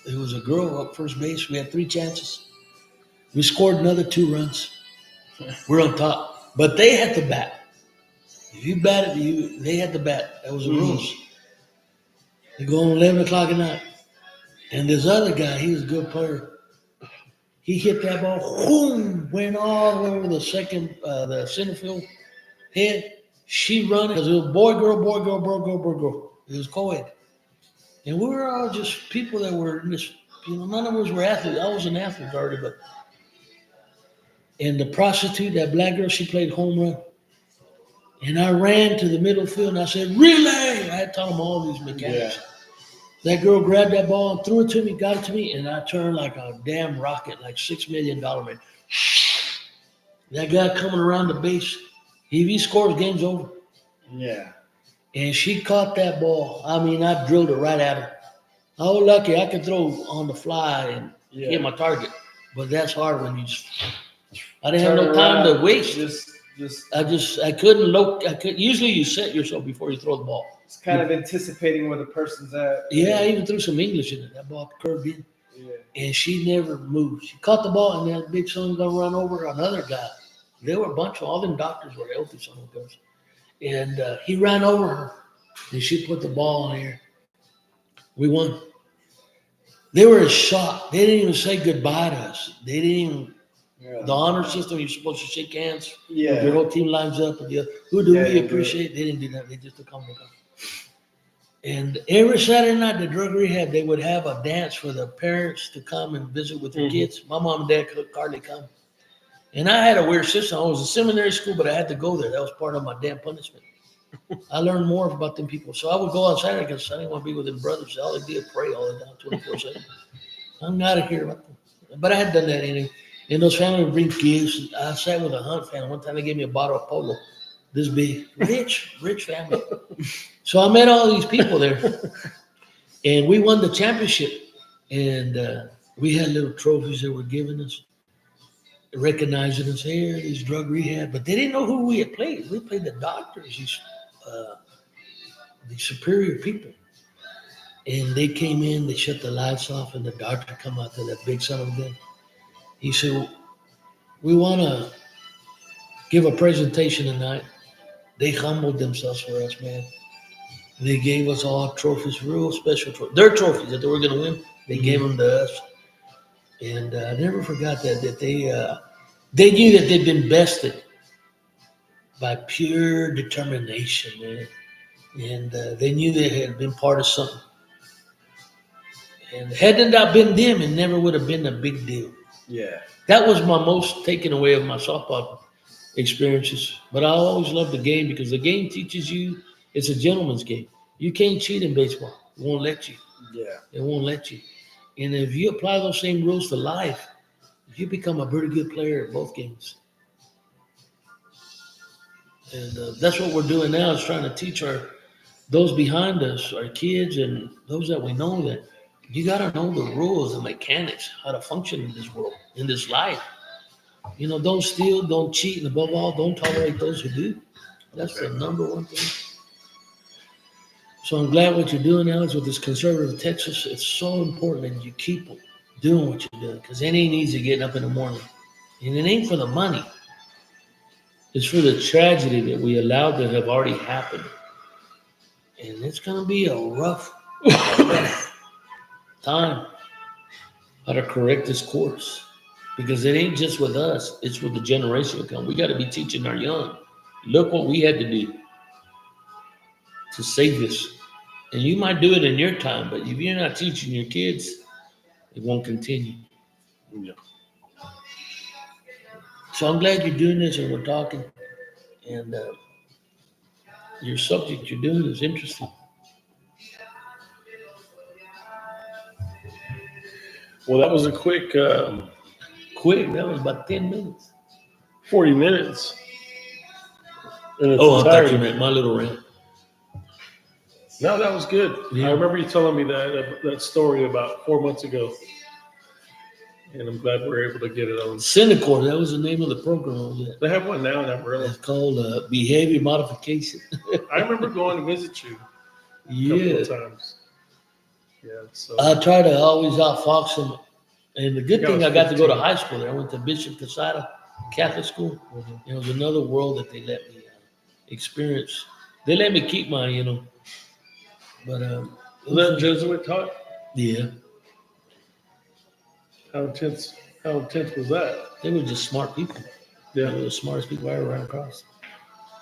it was a girl up first base. We had 3 chances. We scored another 2 runs. We're on top. But they had to bat. If you batted, they had to bat. That was the rules. They go on 11 o'clock at night. And this other guy, he was a good player. He hit that ball, boom, went all over the center field head. She run because it was boy, girl, boy, girl, boy, girl, boy, girl. It was co-ed. And we were all just people that were in this, none of us were athletes. I was an athlete already, but. And the prostitute, that black girl, she played home run. And I ran to the middle field and I said, relay! I had taught them all these mechanics. Yeah. That girl grabbed that ball and threw it to me, got it to me, and I turned like a damn rocket, like $6 million man. That guy coming around the base, if he scores, game's over. Yeah. And she caught that ball. I mean, I drilled it right at her. I was lucky I could throw on the fly and hit my target. But that's hard when you just I didn't have no time to waste. I couldn't usually you set yourself before you throw the ball. It's kind of anticipating where the person's at. Yeah, I even threw some English in it. That ball curved in. Yeah. And she never moved. She caught the ball, and that big son gonna run over another guy. There were a bunch of all them doctors were healthy, some of them. And he ran over her, and she put the ball in the air. We won. They were as shocked. They didn't even say goodbye to us. They didn't even. Yeah. The honor system, you're supposed to shake hands. Yeah. Your whole team lines up. And who do we appreciate? They didn't do that. They just took on the gun. And every Saturday night, the drug rehab, they would have a dance for the parents to come and visit with their kids. My mom and dad could hardly come. And I had a weird system. I was in seminary school, but I had to go there. That was part of my damn punishment. I learned more about them people. So I would go on Saturday because I didn't want to be with them brothers. All they did pray all the time, 24/7. I'm out of here about them. But I had done that anyway. And those families would bring gifts. I sat with a Hunt family. One time they gave me a bottle of Polo, this big, rich family. So I met all these people there. And we won the championship. And we had little trophies that were given us, recognizing us here, these drug rehab. But they didn't know who we had played. We played the doctors, these superior people. And they came in, they shut the lights off, and the doctor come out to that big son of a gun. He said, we want to give a presentation tonight. They humbled themselves for us, man. They gave us all trophies, real special trophies. Their trophies that they were going to win, they gave them to us. And I never forgot that they knew that they'd been bested by pure determination, man. And they knew they had been part of something. And had it not been them, it never would have been a big deal. Yeah. That was my most taken away of my softball experiences. But I always loved the game because the game teaches you it's a gentleman's game. You can't cheat in baseball. It won't let you. Yeah. It won't let you. And if you apply those same rules to life, you become a pretty good player at both games. And that's what we're doing now is trying to teach those behind us, our kids and those that we know that you got to know the rules and mechanics, how to function in this world, in this life. Don't steal, don't cheat, and above all, don't tolerate those who do. That's the number one thing. So I'm glad what you're doing, Alex, with this conservative Texas. It's so important that you keep doing what you're doing because it ain't easy getting up in the morning. And it ain't for the money. It's for the tragedy that we allowed to have already happened. And it's going to be a rough time how to correct this course because it ain't just with us, it's with the generation to come. We got to be teaching our young. Look what we had to do to save this. And you might do it in your time, but if you're not teaching your kids, it won't continue. Yeah. So I'm glad you're doing this and we're talking. And your subject you're doing is interesting. Well, that was a quick That was about 10 minutes. 40 minutes. in its Oh, I thought entirety. you meant my little rant. No, that was good. Yeah. I remember you telling me that story about 4 months ago, and I'm glad we're able to get it on. Cinecore, that was the name of the program on that. They have one now in Amarillo. It's called behavior modification. I remember going to visit you a Yeah. couple of times. Yeah, so I try to always outfox them. And the good Yeah, I thing, was I got to go to 15. high school there. I went to Bishop Casada Catholic School. Mhm. It was another world that they let me experience. They let me keep my, but Was that Jesuit taught? yeah, How intense was that? they were just smart people. They were Yeah, the smartest people I ever ran across.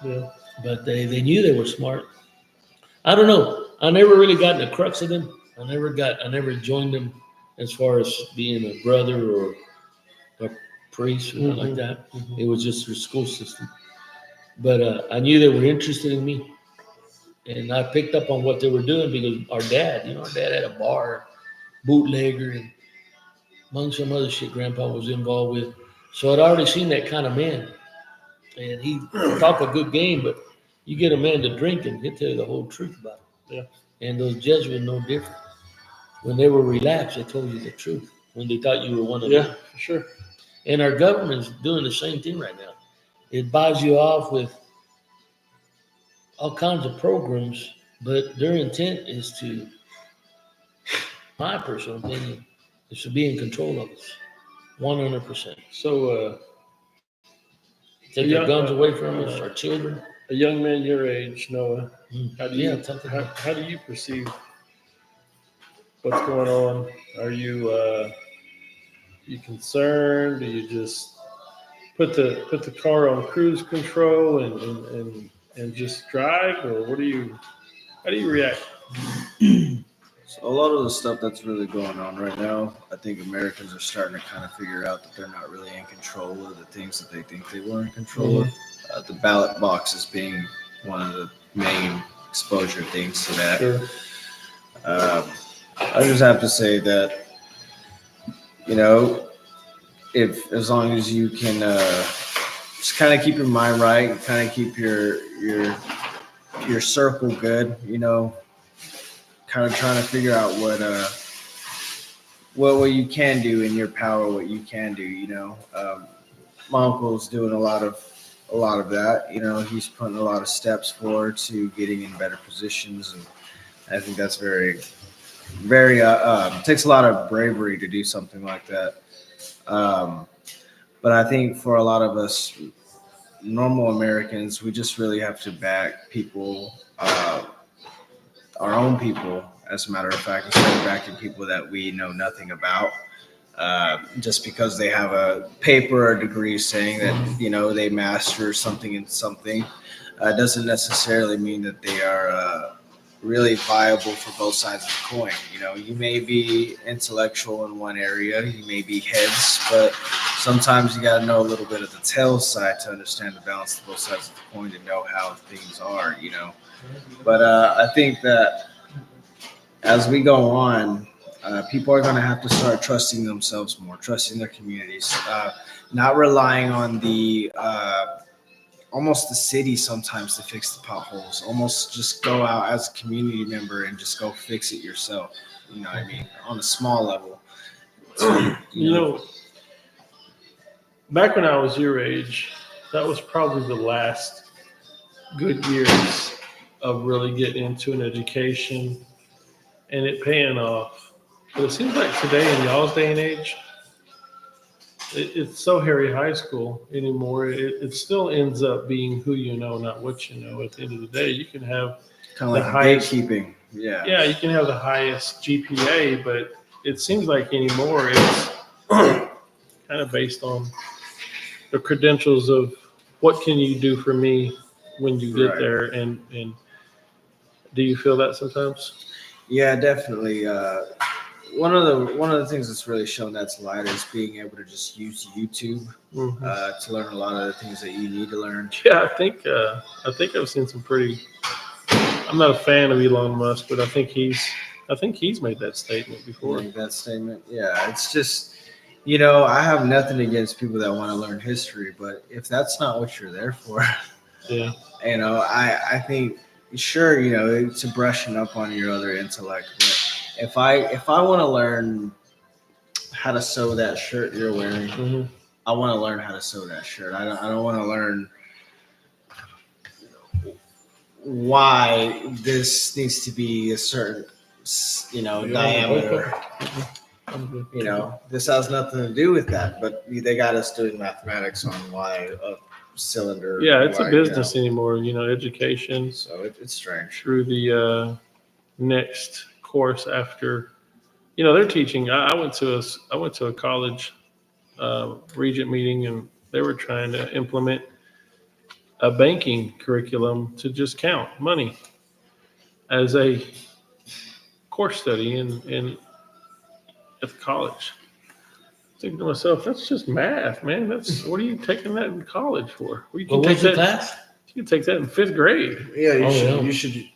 yeah. But they knew they were smart. I don't know. I never really got in the crux of them. I never joined them as far as being a brother or a priest or nothing like that. Mhm. It was just their school system. But I knew they were interested in me. And I picked up on what they were doing because our dad had a bar, bootlegger, and among some other shit Grandpa was involved with. So I'd already seen that kind of man. And he talked a good game, but you get a man to drink and he'll tell you the whole truth about it. Yeah. And those Jesuits no different. When they were relaxed, they told you the truth. When they thought you were one of them. Yeah, for sure. And our government's doing the same thing right now. It buys you off with all kinds of programs, but their intent is to, my personal opinion, is to be in control of us, 100%. So, Take Yeah, our guns away from us, our children. a young man your age, Noah, how do you Yeah, something. how do you perceive what's going on? Are you concerned? Do you just put the car on cruise control and just drive, or how do you react? So a lot of the stuff that's really going on right now, I think Americans are starting to kind of figure out that they're not really in control of the things that they think they were in control of. The ballot box is being one of the main exposure things to that. Sure. I just have to say that, if as long as you can just kind of keep your mind right, kind of keep your circle good, kind of trying to figure out what you can do in your power, what you can do. My uncle's doing a lot of that. He's putting a lot of steps forward to getting in better positions, and I think that's very, very takes a lot of bravery to do something like that. But I think for a lot of us normal Americans, we just really have to back people, our own people, as a matter of fact, instead of backing people that we know nothing about. Just because they have a paper or degree saying that, they master something in something, doesn't necessarily mean that they are really viable for both sides of the coin. You may be intellectual in one area, you may be heads, but sometimes you got to know a little bit of the tail side to understand the balance of both sides of the coin, to know how things are. But I think that as we go on, people are going to have to start trusting themselves more, trusting their communities, not relying on the almost the city sometimes to fix the potholes. Almost just go out as a community member and just go fix it yourself. You know what I mean? On a small level. Back when I was your age, that was probably the last good years of really getting into an education and it paying off. But it seems like today in y'all's day and age, it's so Harry High School anymore. It still ends up being who you know, not what you know. At the end of the day, you can have kind of the like highest gatekeeping. Yeah. Yeah, you can have the highest GPA, but it seems like anymore it's kind of based on the credentials of what can you do for me when you get Right. there, and do you feel that sometimes? Yeah, definitely. One of the things that's really shown that's light is being able to just use YouTube Mhm. to learn a lot of the things that you need to learn. Yeah, I think I've seen some pretty. I'm not a fan of Elon Musk, but I think he's made that statement before. Make that statement. Yeah, it's just, I have nothing against people that want to learn history, but if that's not what you're there for, Yeah. You know, I think sure, you know, it's a brushing up on your other intellect, but if I want to learn how to sew that shirt you're wearing, Mm-hmm. I want to learn how to sew that shirt. I don't want to learn why this needs to be a certain, you know, diameter. You know, this has nothing to do with that, but they got us doing mathematics on why a cylinder. Yeah, it's a why, business anymore. You know, education So it's strange. through the next course after. You know, they're teaching. I went to a college regent meeting, and they were trying to implement a banking curriculum to just count money as a course study in at the college. Thinking to myself, that's just math, man. That's what are you taking that in college for? Well, you can What take was the that. class? You can take that in 5th grade. Yeah, Oh, yeah. you should.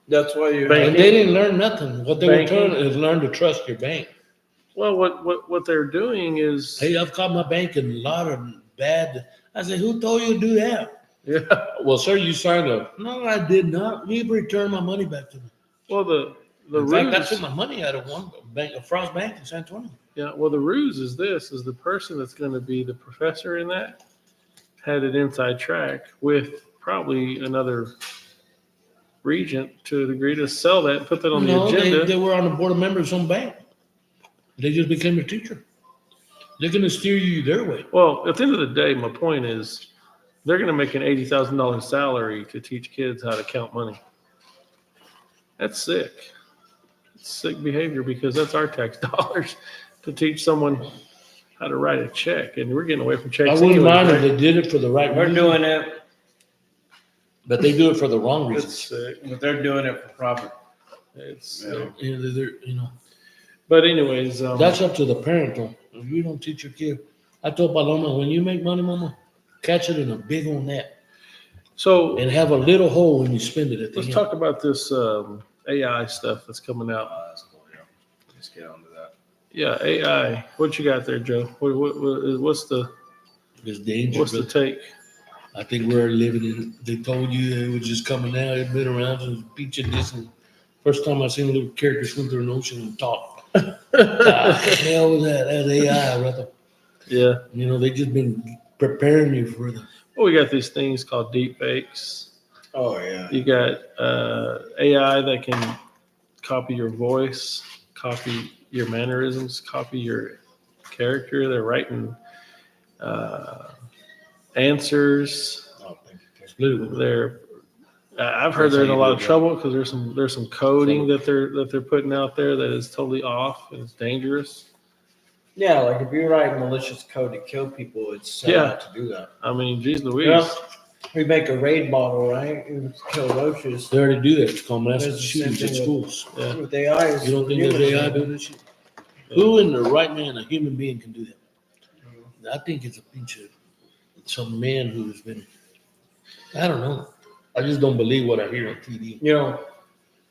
That's why you. Bank- And they didn't learn nothing. What they were Banking. doing is learn to trust your bank. Well, what they're doing is Hey, I've caught my bank in a lot of bad. I said, who told you to do that? yeah. Well, sir, you signed up. No, I did not. You return my money back to me. Well, the In fact, I ruse. took my money out of one bank, a Frost Bank in San Antonio. Yeah. Well, the ruse is this: is the person that's going to be the professor in that had an inside track with probably another regent to a degree to sell that and put that on the No, agenda. they were on the board of members of some bank. They just became a teacher. They're going to steer you their way. Well, at the end of the day, my point is they're going to make an $80,000 salary to teach kids how to count money. That's sick. It's sick behavior because that's our tax dollars to teach someone how to write a check, and we're getting away from checks. I wouldn't anyway, mind if right? they did it for the right We're reason, doing it, but they do it for the wrong It's reasons. sick. but they're doing it for profit. It's Yeah. sick. You know, But anyways, that's up to the parent. Though. If you don't teach your kid, I told Paloma, when you make money, Mama, catch it in a big old net so and have a little hole when you spend it at the let's end. talk about this AI stuff that's coming out. That's cool. Yeah. Let's get on to that. Yeah, AI. What you got there, Joe? What's the It's dangerous. what's the brother. take? I think we're living in. They told you it was just coming out. It's been around since beach and this. And first time I seen a little character swim through an ocean and talk. The hell was that? That's AI, brother. Yeah. You know, they just been preparing you for the. Well, we got these things called deep fakes. Oh yeah. You got AI that can copy your voice, copy your mannerisms, copy your character. They're writing answers. Oh, thank you. They're I've heard they're in a lot of trouble because there's some coding that they're putting out there that is totally off and it's dangerous. Yeah, like if you write malicious code to kill people, it's set Yeah. out to do that. I mean, geez Louise. Yeah. We make a raid bottle, right? It kill roaches. They already do that. It's called mass There's the shootings same at thing schools. Yeah. With AI, is You don't think there's human. AI doing this shit? Who in the right man, a human being, can do that? I think it's a pinch of some man who's been. I don't know. I just don't believe what I hear on TV. You know,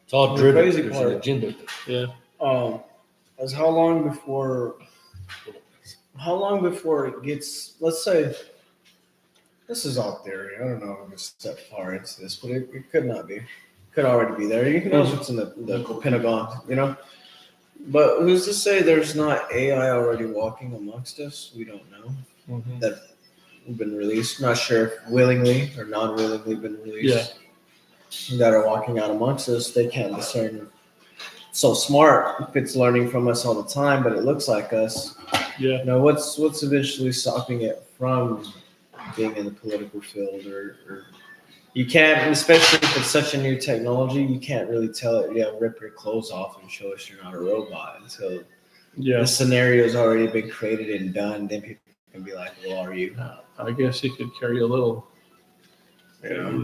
It's all The driven. crazy There's part- an agenda. Yeah. is how long before it gets, let's say, this is all theory. I don't know if I'm going to step far into this, but it could not be. Could already be there. You can know what's in the Pentagon, you know? But who's to say there's not AI already walking amongst us? We don't know. Mhm. That have been released. Not sure if willingly or non-willingly been released. That are walking out amongst us. They can't discern. So smart if it's learning from us all the time, but it looks like us. Yeah. You know, what's eventually stopping it from being in the political field or you can't, especially if it's such a new technology, you can't really tell it, yeah, rip your clothes off and show us you're not a robot until Yeah. the scenario's already been created and done. Then people can be like, well, are you? I guess you could carry a little.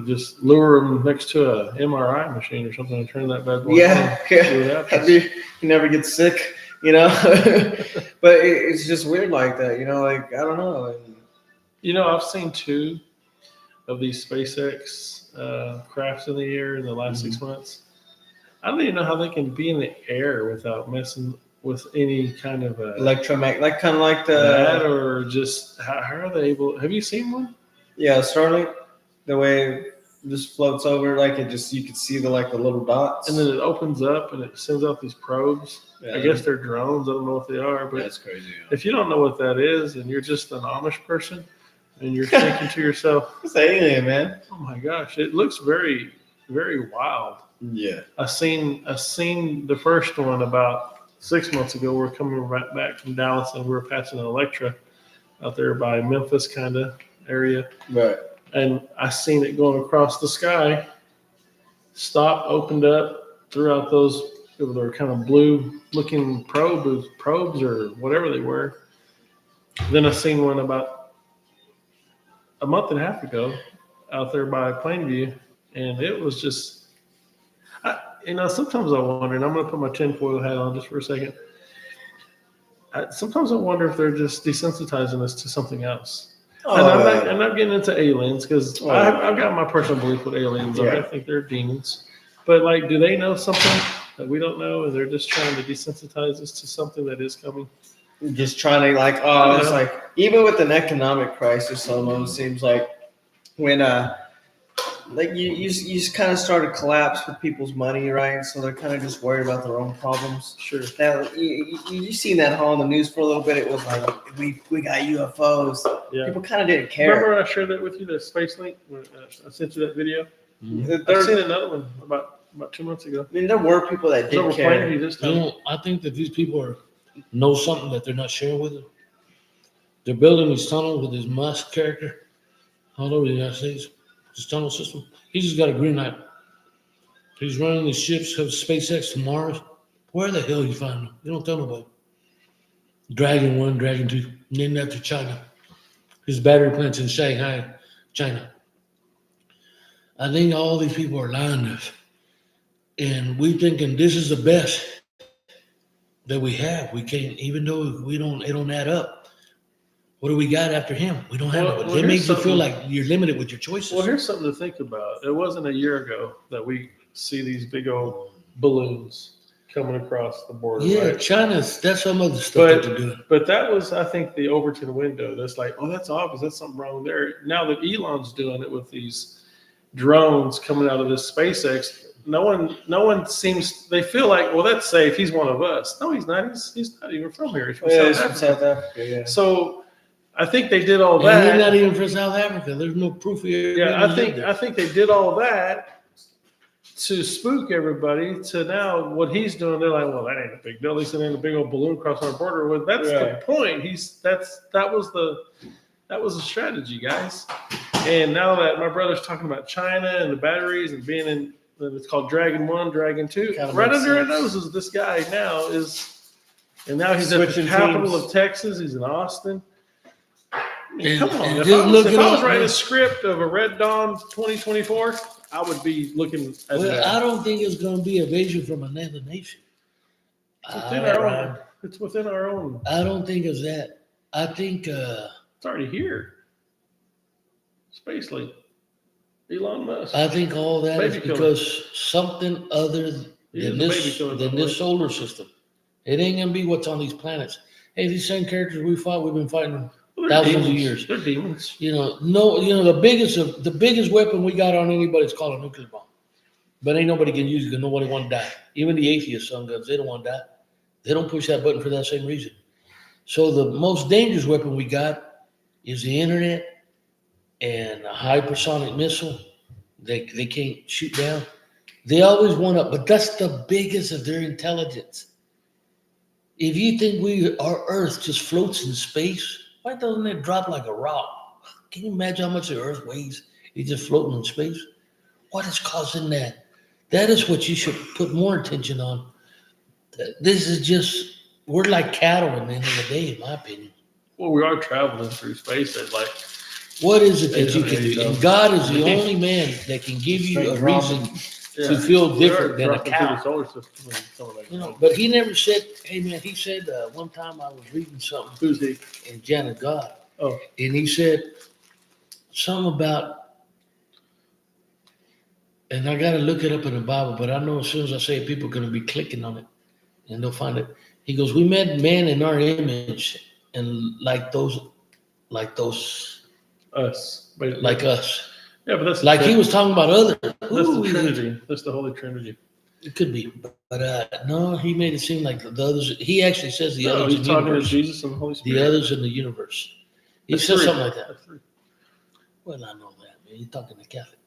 Just lure them next to a MRI machine or something and turn that bad boy Yeah, on. See what yeah. happens. You never get sick, you know? But it's just weird like that, you know? Like, I don't know. And You know, I've seen 2 of these SpaceX crafts in the air in the last 6 months. I don't even know how they can be in the air without messing with any kind of electromagnetic, like kind of like that, the, or just how are they able? Have you seen one? yeah, Starlink. The way it just floats over, like it just, you could see the little dots. And then it opens up and it sends out these probes. Yeah. I guess they're drones. I don't know what they are, but That's crazy. if you don't know what that is and you're just an Amish person and you're thinking to yourself, It's alien, man. oh my gosh, it looks very, very wild. Yeah. I seen the first one about 6 months ago. We're coming right back from Dallas and we were passing an Electra out there by Memphis kind of area. Right. And I seen it going across the sky, stopped, opened up, threw out those, they were kind of blue looking probes or whatever they were. Then I seen one about a month and a half ago out there by Plainview, and it was just, sometimes I wonder, and I'm going to put my tinfoil hat on just for a second. Sometimes I wonder if they're just desensitizing us to something else. Oh, And I'm not getting into aliens because I've got my personal belief with aliens. Yeah. I think they're demons. But do they know something that we don't know, and they're just trying to desensitize us to something that is coming? just trying to it's like even with an economic crisis, almost seems like when you just kind of start to collapse with people's money, right? So they're kind of just worried about their own problems. Sure. Now you seen that all in the news for a little bit. It was like we got UFOs. Yeah. People kind of didn't care. Remember I shared that with you, the Space Link? I sent you that video. Mhm. I've seen another one about 2 months ago. I mean, there were people that So did we're care. playing this time. I think that these people know something that they're not sharing with us. They're building these tunnels with this Musk character all over the United States. This tunnel system. He's just got a green light. He's running these ships of SpaceX to Mars. Where the hell you find them? You don't tell nobody. Dragon 1, Dragon 2, named after China. His battery plant's in Shanghai, China. I think all these people are lying to us. And we thinking this is the best that we have. We can't, even though it don't add up. What do we got after him? We don't have it. It makes you feel like you're limited with your choices. Well, here's something to think about. It wasn't a year ago that we see these big old balloons coming across the border. Yeah, right? that's some other stuff that they're doing. But that was, I think, the Overton window. That's like, oh, that's obvious. That's something wrong there. Now that Elon's doing it with these drones coming out of this SpaceX, no one seems, they feel like, well, that's safe. He's one of us. No, he's not. He's not even from here. He's from Yeah, South it's Africa. from South Africa. Yeah. So I think they did all And that. he's not even from South Africa. There's no proof here. Yeah, I think they did all that to spook everybody. To now, what he's doing, they're like, well, that ain't a big deal. He's sending a big old balloon across our border. Well, that's the point. That was the strategy, guys. And now that my brother's talking about China and the batteries and being in, it's called Dragon 1, Dragon 2. Kind of Right makes under our sense. noses, this guy now is, and now he's at Switching the capital teams. of Texas. He's in Austin. I mean, And- come on. and If just I was, look if it I was up, writing man. a script of a Red Dawn 2024, I would be looking at Well, that. I don't think it's going to be invasion from another nation. It's within our own. I don't think it's that. I think It's already here. Space Link. Elon Musk. all that is Baby killer. because something other He is than a baby killer, by the way. this solar system. It ain't gonna be what's on these planets. Hey, these same characters we've been fighting them. Well, thousands of demons. years. They're demons. The biggest weapon we got on anybody is called a nuclear bomb. But ain't nobody can use it because nobody want to die. Even the atheist sun guns, they don't want to die. They don't push that button for that same reason. So the most dangerous weapon we got is the internet and a hypersonic missile. They can't shoot down. They always want to, but that's the biggest of their intelligence. If you think our Earth just floats in space, why doesn't it drop like a rock? Can you imagine how much the Earth weighs? It's just floating in space. What is causing that? That is what you should put more attention on. This is just, we're like cattle at the end of the day, in my opinion. Well, we are traveling through space at like, What is it that you can There you do? go. And God is the only man that can give you a reason to feel we are different than a dropping through cow. the solar system and some of that. You know, but he never said, hey man, he said one time I was reading something Who's he? in Janet God. Oh. And he said something about, and I got to look it up in the Bible, but I know as soon as I say it, people are going to be clicking on it and they'll find it. He goes, we made man in our image and like those, Us. But like us. Yeah, but that's Like he was talking about other. That's the Ooh, Trinity. That's the Holy Trinity. It could be, but no, he made it seem like the others. He actually says the No, others in he's the talking to universe. Jesus and the Holy Spirit. The others in the universe. He That's says three. something like that. That's three. Well, I know that, man. You're talking to Catholic.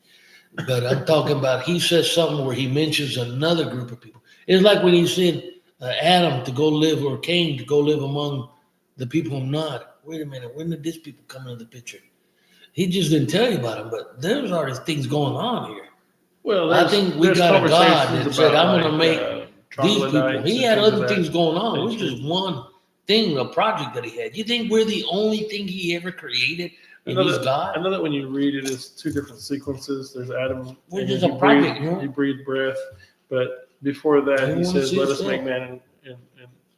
But I'm talking about he says something where he mentions another group of people. It's like when he said Adam to go live or Cain to go live among the people of Nod. Wait a minute, when did these people come into the picture? He just didn't tell you about them, but there's already things going on here. Well, I think we there's got a God conversations that said, about, I'm going to make these people. troglodytes He and had things of other that things going on. It was nature. just one thing, a project that he had. You think we're the only thing he ever created and he's I God? know that when you read it, it's two different sequences. There's Adam. We're and just he a project, breathed, he breathed breath. But before that, They he wanna says, see let us us make fail. man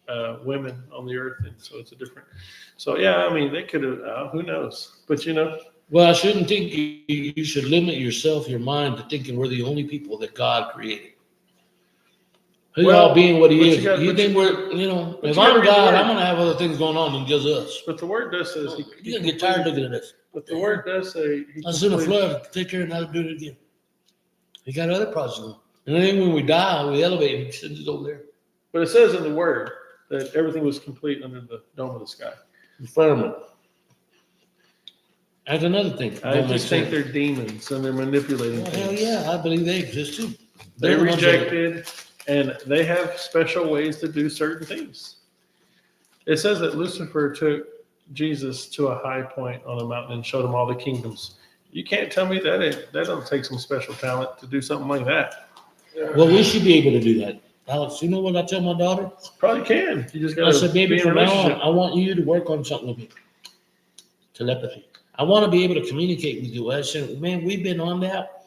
and women on the earth. And so it's a different. So, yeah, I mean, they could have, who knows? But, Well, I shouldn't think you should limit yourself, your mind, to thinking we're the only people that God created. He Well, all being what he but is. you got- You but think you- we're, but if you gotta I'm read the God, word. I'm going to have other things going on than just us. but the word does say You're going to get tired looking at us. But the word does say he I seen a completed- flood to take care and how to do it again. He got other projects going. And then when we die, we elevate him, sends it over there. But it says in the word that everything was complete under the dome of the sky. The firmament. That's another thing. I Don't make just think sense. they're demons and they're manipulating Well, hell things. yeah, I believe they exist too. They They're the ones that- rejected, and they have special ways to do certain things. It says that Lucifer took Jesus to a high point on a mountain and showed him all the kingdoms. You can't tell me that don't take some special talent to do something like that. Well, we should be able to do that. Alex, you know what I tell my daughter? Probably can. You just I gotta said, baby, be in a from now on, relationship. I want you to work on something with me. Telepathy. I want to be able to communicate with you. I said, man, we've been on that.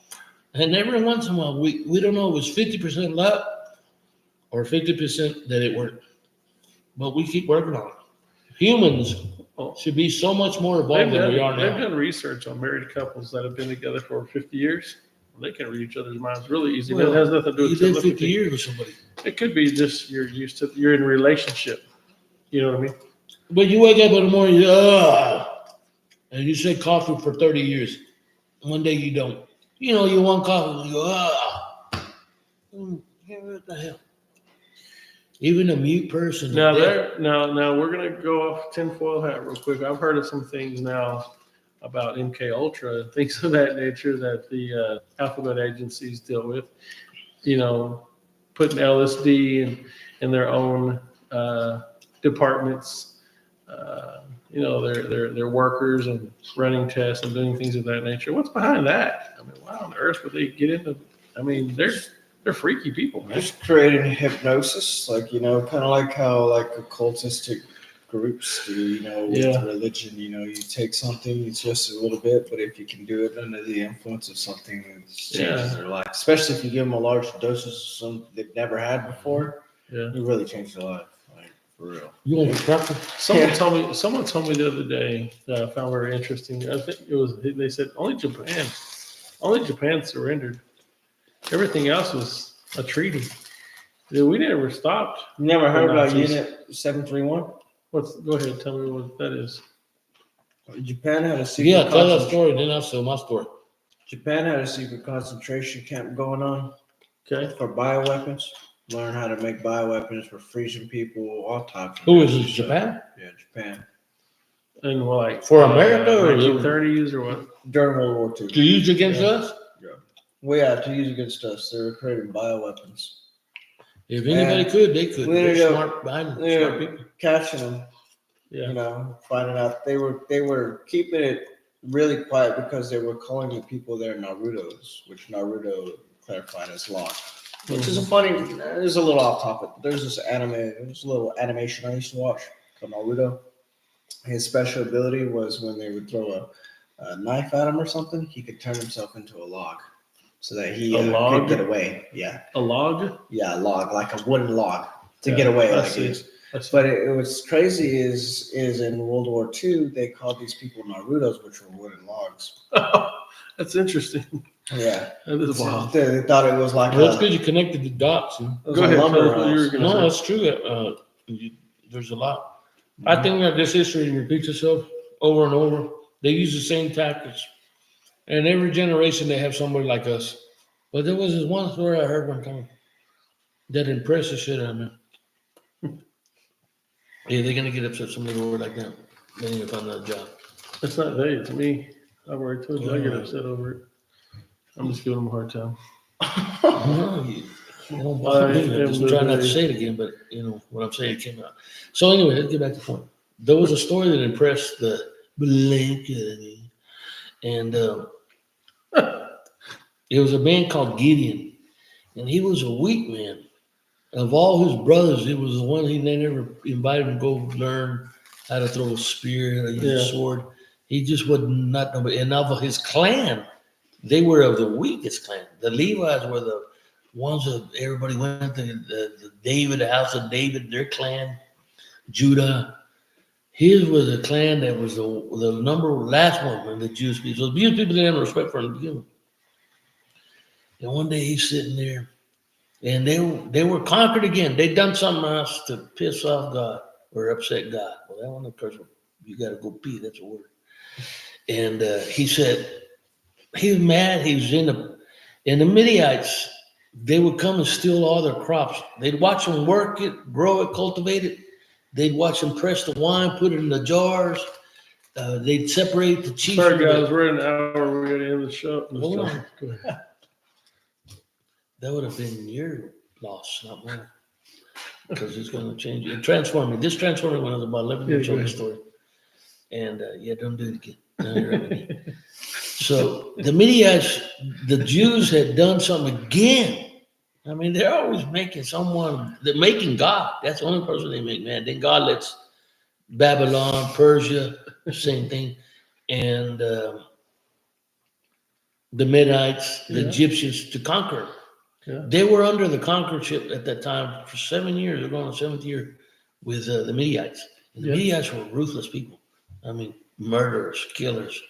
And every once in a while, we don't know, it was 50% luck or 50% that it worked. But we keep working on it. Humans should be so much more evolved than we are They've now. done research on married couples that have been together for over 50 years. They can read each other's minds really easy. Well, it has nothing to do You with live 50 telepathy. years with somebody. It could be just you're in a relationship. You know what I mean? But you wake up in the morning, and you say coffee for 30 years. One day you don't. You want coffee, and you go, what the hell? Even a mute person. Now we're gonna go off tinfoil hat real quick. I've heard of some things now about MK Ultra and things of that nature that the alphabet agencies deal with. Putting LSD in their own departments. Their workers and running tests and doing things of that nature. What's behind that? I mean, why on earth would they get into? I mean, they're freaky people, man. Just creating hypnosis, kind of like how occultistic groups do, with Yeah. religion. You take something, it's just a little bit, but if you can do it under the influence of something, it changes their life. Especially if you give them a large doses of something they've never had before, Yeah. it really changes their life, for real. You want to cracker? Someone told me the other day that I found very interesting. I think they said only Japan surrendered. Everything else was a treaty. We never stopped. You never heard The about Nazis. Unit 731? Go ahead, tell me what that is. Japan had a secret. Yeah, tell that story, then I'll tell my story. Japan had a secret concentration camp going on Okay. for bioweapons. Learn how to make bioweapons for freezing people, all types. Of Who is it, stuff. Japan? Yeah, Japan. And like For America or 1930s or what? During World War II. to use against us? We had to use against us. They were creating bioweapons. If anybody could, they could. We They're ended up- smart, smart Yeah, people. catching them. Yeah. Finding out they were keeping it really quiet because they were calling the people there Narutos, which Naruto clarified as long. Which is a funny. It's a little off topic. There's this a little animation I used to watch called Naruto. His special ability was when they would throw a knife at him or something, he could turn himself into a log, so that he A log? could get away. Yeah, A log? yeah, a log, like a wooden log to Yeah, get away. I Like see. it is. I see. But it was crazy is in World War II, they called these people Narutos, which were wooden logs. That's interesting. Yeah. That is wild. They thought it was like Well, that's a, good you connected the dots. it was Go a ahead, lumber tell us what you were house. gonna No, say. that's true. There's a lot. I think that this history repeats itself over and over. They use the same tactics. And every generation they have somebody like us. But there was this one story I heard one time that impressed the shit out of me. Yeah, they're gonna get upset somebody over like that. Then you find another job. It's not they, it's me. I've already told you I get upset over it. I'm just giving them a hard time. No, you don't bother me. I'm just trying not to say it again, but you know what I'm saying came out. So anyway, let's get back to the point. There was a story that impressed the blanket, and it was a man called Gideon, and he was a weak man. Of all his brothers, it was the one they never invited him to go learn how to throw a spear, how to use a sword. He just was not nobody. And of his clan, they were of the weakest clan. The Levites were the ones that everybody went to, the David, the house of David, their clan, Judah. His was a clan that was the number last one of the Jewish people. So the Jewish people didn't have respect for him to begin with. And one day he's sitting there, and they were conquered again. They'd done something else to piss off God or upset God. Well, that one, of course, you got to go pee. That's a word. And he said he was mad. He was and the Midianites, they would come and steal all their crops. They'd watch them work it, grow it, cultivate it. They'd watch them press the wine, put it in the jars. They'd separate the cheese. Sorry, guys, we're in an hour. We're going to end the show. Hold on. Go ahead. That would have been your loss, not mine. Because it's going to change it. Transform me. This transformed me when I was about 11 years old, the story. And don't do it again. No, you're right. So the Midianites, the Jews had done something again. I mean, they're always making they're making God. That's the only person they make, man. Then God lets Babylon, Persia, same thing. And the Midianites, the Egyptians to conquer. Yeah. They were under the conquerorship at that time for 7 years. They're going on the 7th year with the Midianites. And the Midianites were ruthless people. I mean, murderers, killers.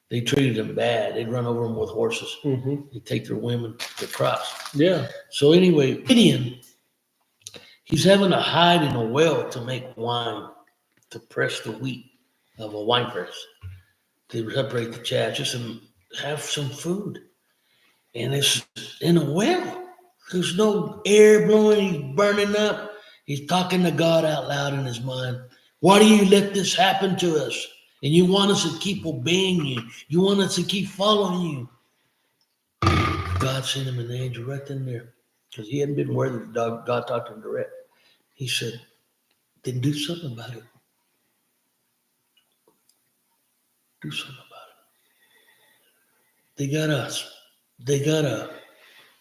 They treated them bad. They'd run over them with horses. Mm-hmm. They'd take their women, their crops. Yeah. So anyway, Gideon, he's having to hide in a well to make wine, to press the wheat of a wine press. They separate the chaff just to have some food. And it's in a well. There's no air blowing. He's burning up. He's talking to God out loud in his mind. Why do you let this happen to us? And you want us to keep obeying you. You want us to keep following you. God sent him an angel right in there. Because he hadn't been worthy. God talked to him direct. He said, then do something about it. Do something about it. They got a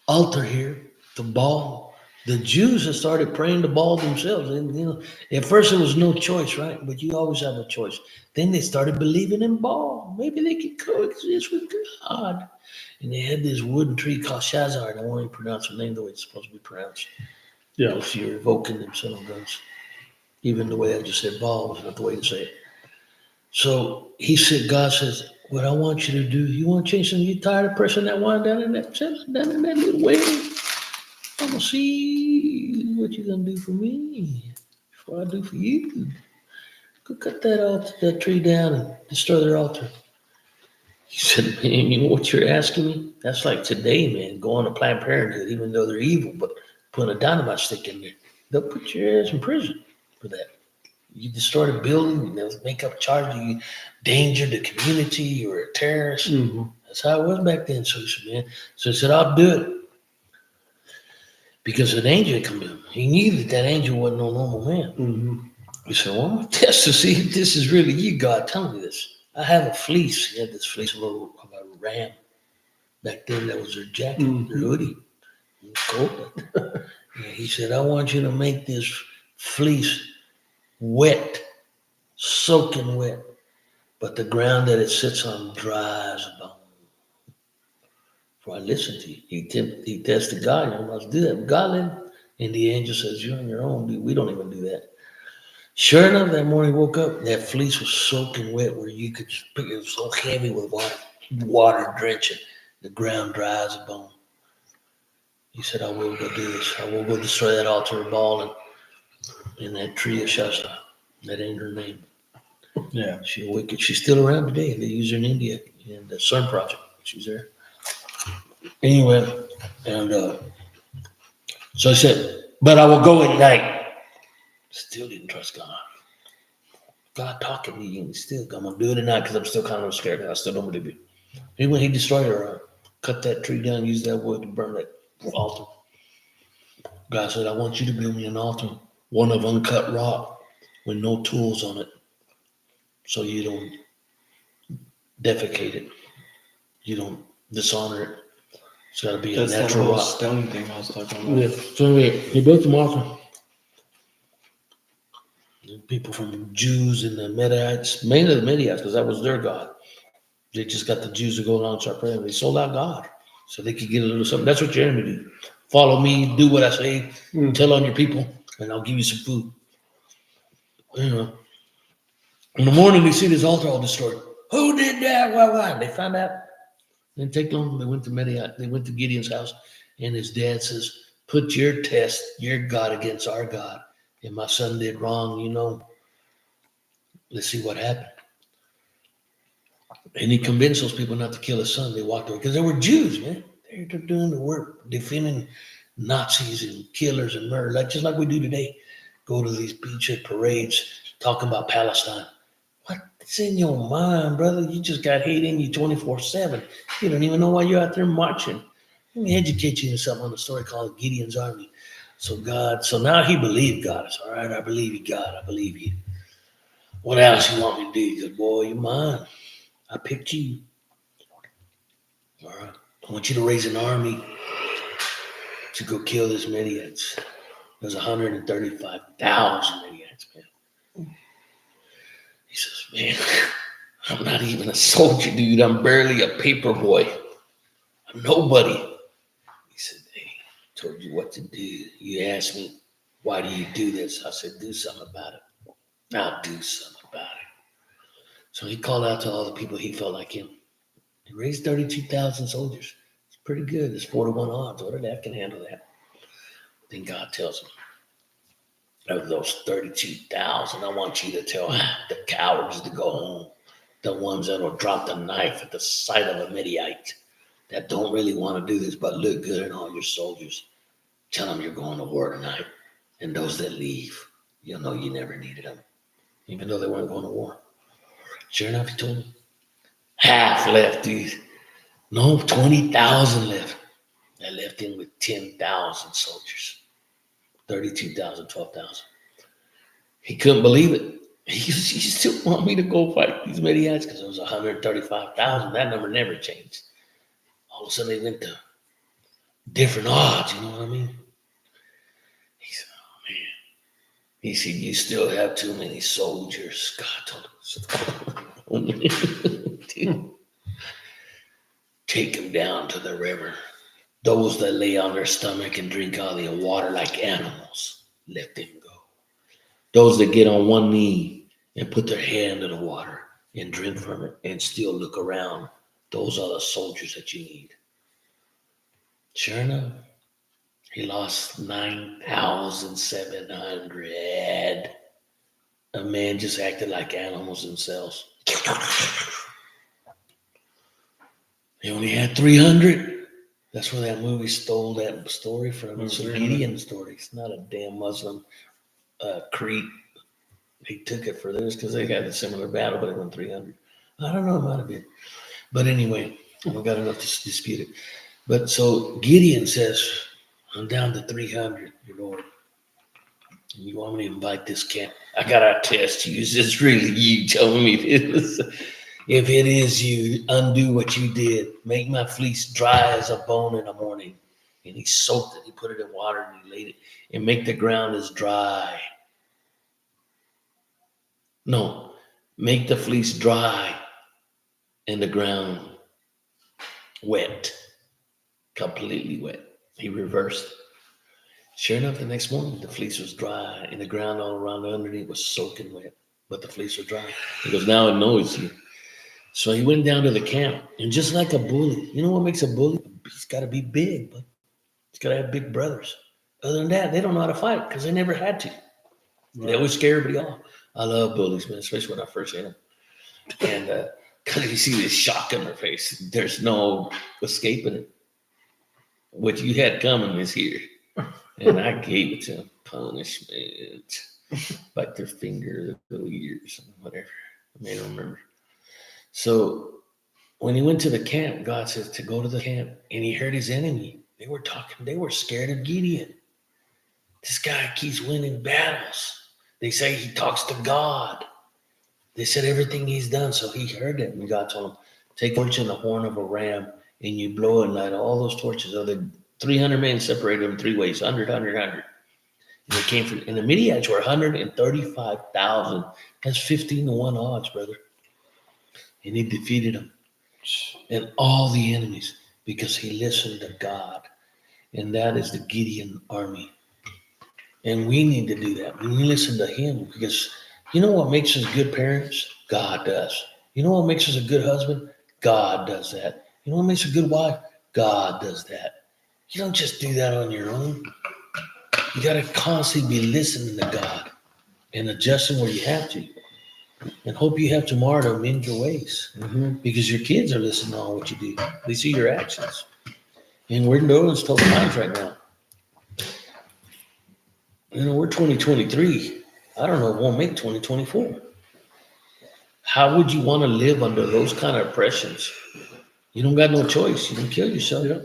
altar here to Baal. The Jews have started praying to Baal themselves. And, at first there was no choice, right? But you always have a choice. Then they started believing in Baal. Maybe they could coexist with God. And they had this wooden tree called Shazar. And I won't even pronounce the name the way it's supposed to be pronounced. Yeah. If you're evoking them son of guns. Even the way I just said Baal was not the way to say it. So he said, God says, what I want you to do, you want to change something? You tired of pressing that wine down in that little well? I'm going to see what you're going to do for me before I do for you. Go cut that tree down and destroy their altar. He said, man, you know what you're asking me? That's like today, man, going to Planned Parenthood, even though they're evil, but putting a dynamite stick in there. They'll put your ass in prison for that. You destroy the building, and they'll make up charge you danger the community, you're a terrorist. Mm-hmm. That's how it was back then. So he said, man. So he said, I'll do it. Because an angel had come to him. He knew that angel wasn't no normal man. Mm-hmm. He said, well, I'm going to test to see if this is really you, God, telling me this. I have a fleece. He had this fleece of a ram. Back then, that was their jacket, their hoodie. It was cold. He said, I want you to make this fleece wet, soaking wet, but the ground that it sits on dry as a bone. Before I listened to you, he tested God. You're not supposed to do that. But God let him. And the angel says, you're on your own, dude. We don't even do that. Sure enough, that morning he woke up, that fleece was soaking wet where you could just pick it. It was so heavy with water drenching. The ground dry as a bone. He said, I will go do this. I will go destroy that altar of Baal and that tree of Shasta. That ain't her name. Yeah. She's wicked. She's still around today. They use her in India in the CERN project. She's there. Anyway, and so I said, but I will go at night. Still didn't trust God. God talking to me, and still, I'm going to do it at night because I'm still kind of scared. I still don't believe it. Anyway, he destroyed her. Cut that tree down, use that wood to burn that altar. God said, I want you to build me an altar, one of uncut rock with no tools on it, so you don't defecate it. You don't dishonor it. It's got to be That's a that natural whole rock. stone thing I was talking about. Yeah. So anyway, he built the altar. People from Jews and the Medites, mainly the Medites, because that was their God. They just got the Jews to go along and start praying. They sold out God so they could get a little something. That's what your enemy do. Follow me, do what I say, tell on your people, and I'll give you some food. You know. In the morning, they see this altar all destroyed. Who did that? Why? They found out. Didn't take long. They went to Mediate. They went to Gideon's house, and his dad says, "Put your test, your God against our God. And my son did wrong. Let's see what happened." And he convinced those people not to kill his son. They walked away because they were Jews, man. They're doing the work, defending Nazis and killers and murder, just like we do today. Go to these beachhead parades talking about Palestine. What's in your mind, brother? You just got hate in you 24/7. You don't even know why you're out there marching. Let me educate you in something on the story called Gideon's Army. So now he believed God. It's all right, I believe you, God. I believe you. What else you want me to do? He goes, boy, you're mine. I picked you. All right. I want you to raise an army to go kill this Midianites. There's 135,000 Midianites, man. He says, man, I'm not even a soldier, dude. I'm barely a paper boy. I'm nobody. He said, hey, I told you what to do. You asked me, why do you do this? I said, do something about it. I'll do something about it. So he called out to all the people he felt like him. He raised 32,000 soldiers. It's pretty good. It's 4-1 odds. What that can handle that? Then God tells him, of those 32,000, I want you to tell the cowards to go home. The ones that will drop the knife at the sight of a Midianite that don't really want to do this but look good in all your soldiers. Tell them you're going to war tonight. And those that leave, you'll know you never needed them, even though they weren't going to war. Sure enough, he told me. Half left, dude. No, 20,000 left. I left him with 10,000 soldiers. 32,000, 12,000. He couldn't believe it. He still want me to go fight these Midianites because it was 135,000. That number never changed. All of a sudden, they went to different odds. You know what I mean? He said, oh, man. He said, you still have too many soldiers. God told him. Dude. Take them down to the river. Those that lay on their stomach and drink all the water like animals, let them go. Those that get on one knee and put their hand in the water and drink from it and still look around, those are the soldiers that you need. Sure enough, he lost 9,700. A man just acted like animals themselves. He only had 300. That's where that movie stole that story from. It's a Gideon story. It's not a damn Muslim creed. He took it for theirs because they had a similar battle, but it went 300. I don't know, it might have been. But anyway, I don't got enough to dispute it. But so Gideon says, I'm down to 300, your Lord. You want me to invite this camp? I got to test you. Is this really you telling me this? If it is you, undo what you did. Make my fleece dry as a bone in the morning. And he soaked it. He put it in water and he laid it. And make the ground as dry. No, make the fleece dry and the ground wet. Completely wet. He reversed. Sure enough, the next morning, the fleece was dry and the ground all around underneath was soaking wet. But the fleece was dry. He goes, now it knows you. So he went down to the camp, and just like a bully, you know what makes a bully? He's got to be big, but he's got to have big brothers. Other than that, they don't know how to fight because they never had to. Right. They always scare everybody off. I love bullies, man, especially when I first hit them. And Because you see this shock on their face. There's no escaping it. What you had coming is here. And I gave it to them. Punishment. Like their finger, their little ears, whatever. I made them remember. So when he went to the camp, God says to go to the camp, and he heard his enemy. They were talking, they were scared of Gideon. This guy keeps winning battles. They say he talks to God. They said everything he's done. So he heard it. And God told him, take a torch and the horn of a ram, and you blow it, and light all those torches. So the 300 men separated them 3 ways, 100, 100, 100. And they came from, and the Midianites were 135,000. That's 15-1 odds, brother. And he defeated them. And all the enemies, because he listened to God. And that is the Gideon army. And we need to do that. We listen to him, because you know what makes us good parents? God does. You know what makes us a good husband? God does that. You know what makes a good wife? God does that. You don't just do that on your own. You got to constantly be listening to God and adjusting where you have to. And hope you have tomorrow to amend your ways, because your kids are listening to all what you do. They see your actions. And we're in those tough times right now. You know, we're 2023. I don't know if we'll make 2024. How would you want to live under those kind of oppressions? You don't got no choice. You can kill yourself. Yeah.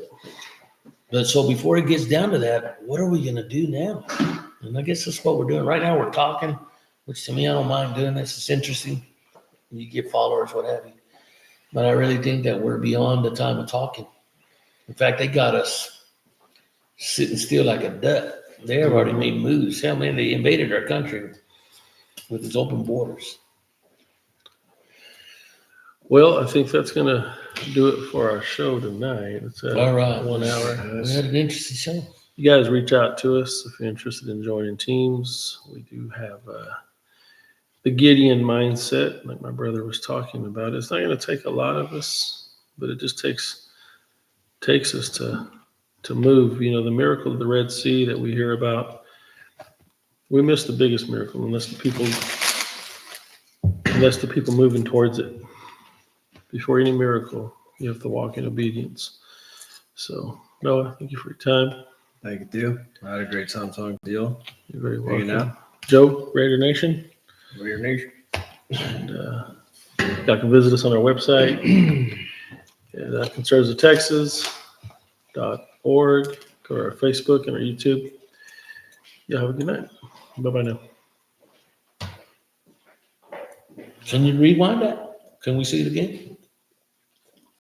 But so before it gets down to that, what are we going to do now? And I guess that's what we're doing. Right now we're talking, which to me, I don't mind doing this. It's interesting. You get followers, what have you. But I really think that we're beyond the time of talking. In fact, they got us sitting still like a duck. They have already made moves. Hell, man, they invaded our country with its open borders. Well, I think that's going to do it for our show tonight. It's All right. 1 hour. We had an interesting show. You guys reach out to us if you're interested in joining teams. We do have the Gideon mindset, like my brother was talking about. It's not going to take a lot of us, but it just takes us to move. You know, the miracle of the Red Sea that we hear about, we miss the biggest miracle unless the people moving towards it. Before any miracle, you have to walk in obedience. So, Noah, thank you for your time. Thank you, Theo. I had a great time talking to you. You're very Hanging welcome. out. Joe, Raider Nation. Raider Nation. And y'all can visit us on our website at conservativtexas.org. Go to our Facebook and our YouTube. Y'all have a good night. Bye-bye now. Can you rewind that? Can we see it again?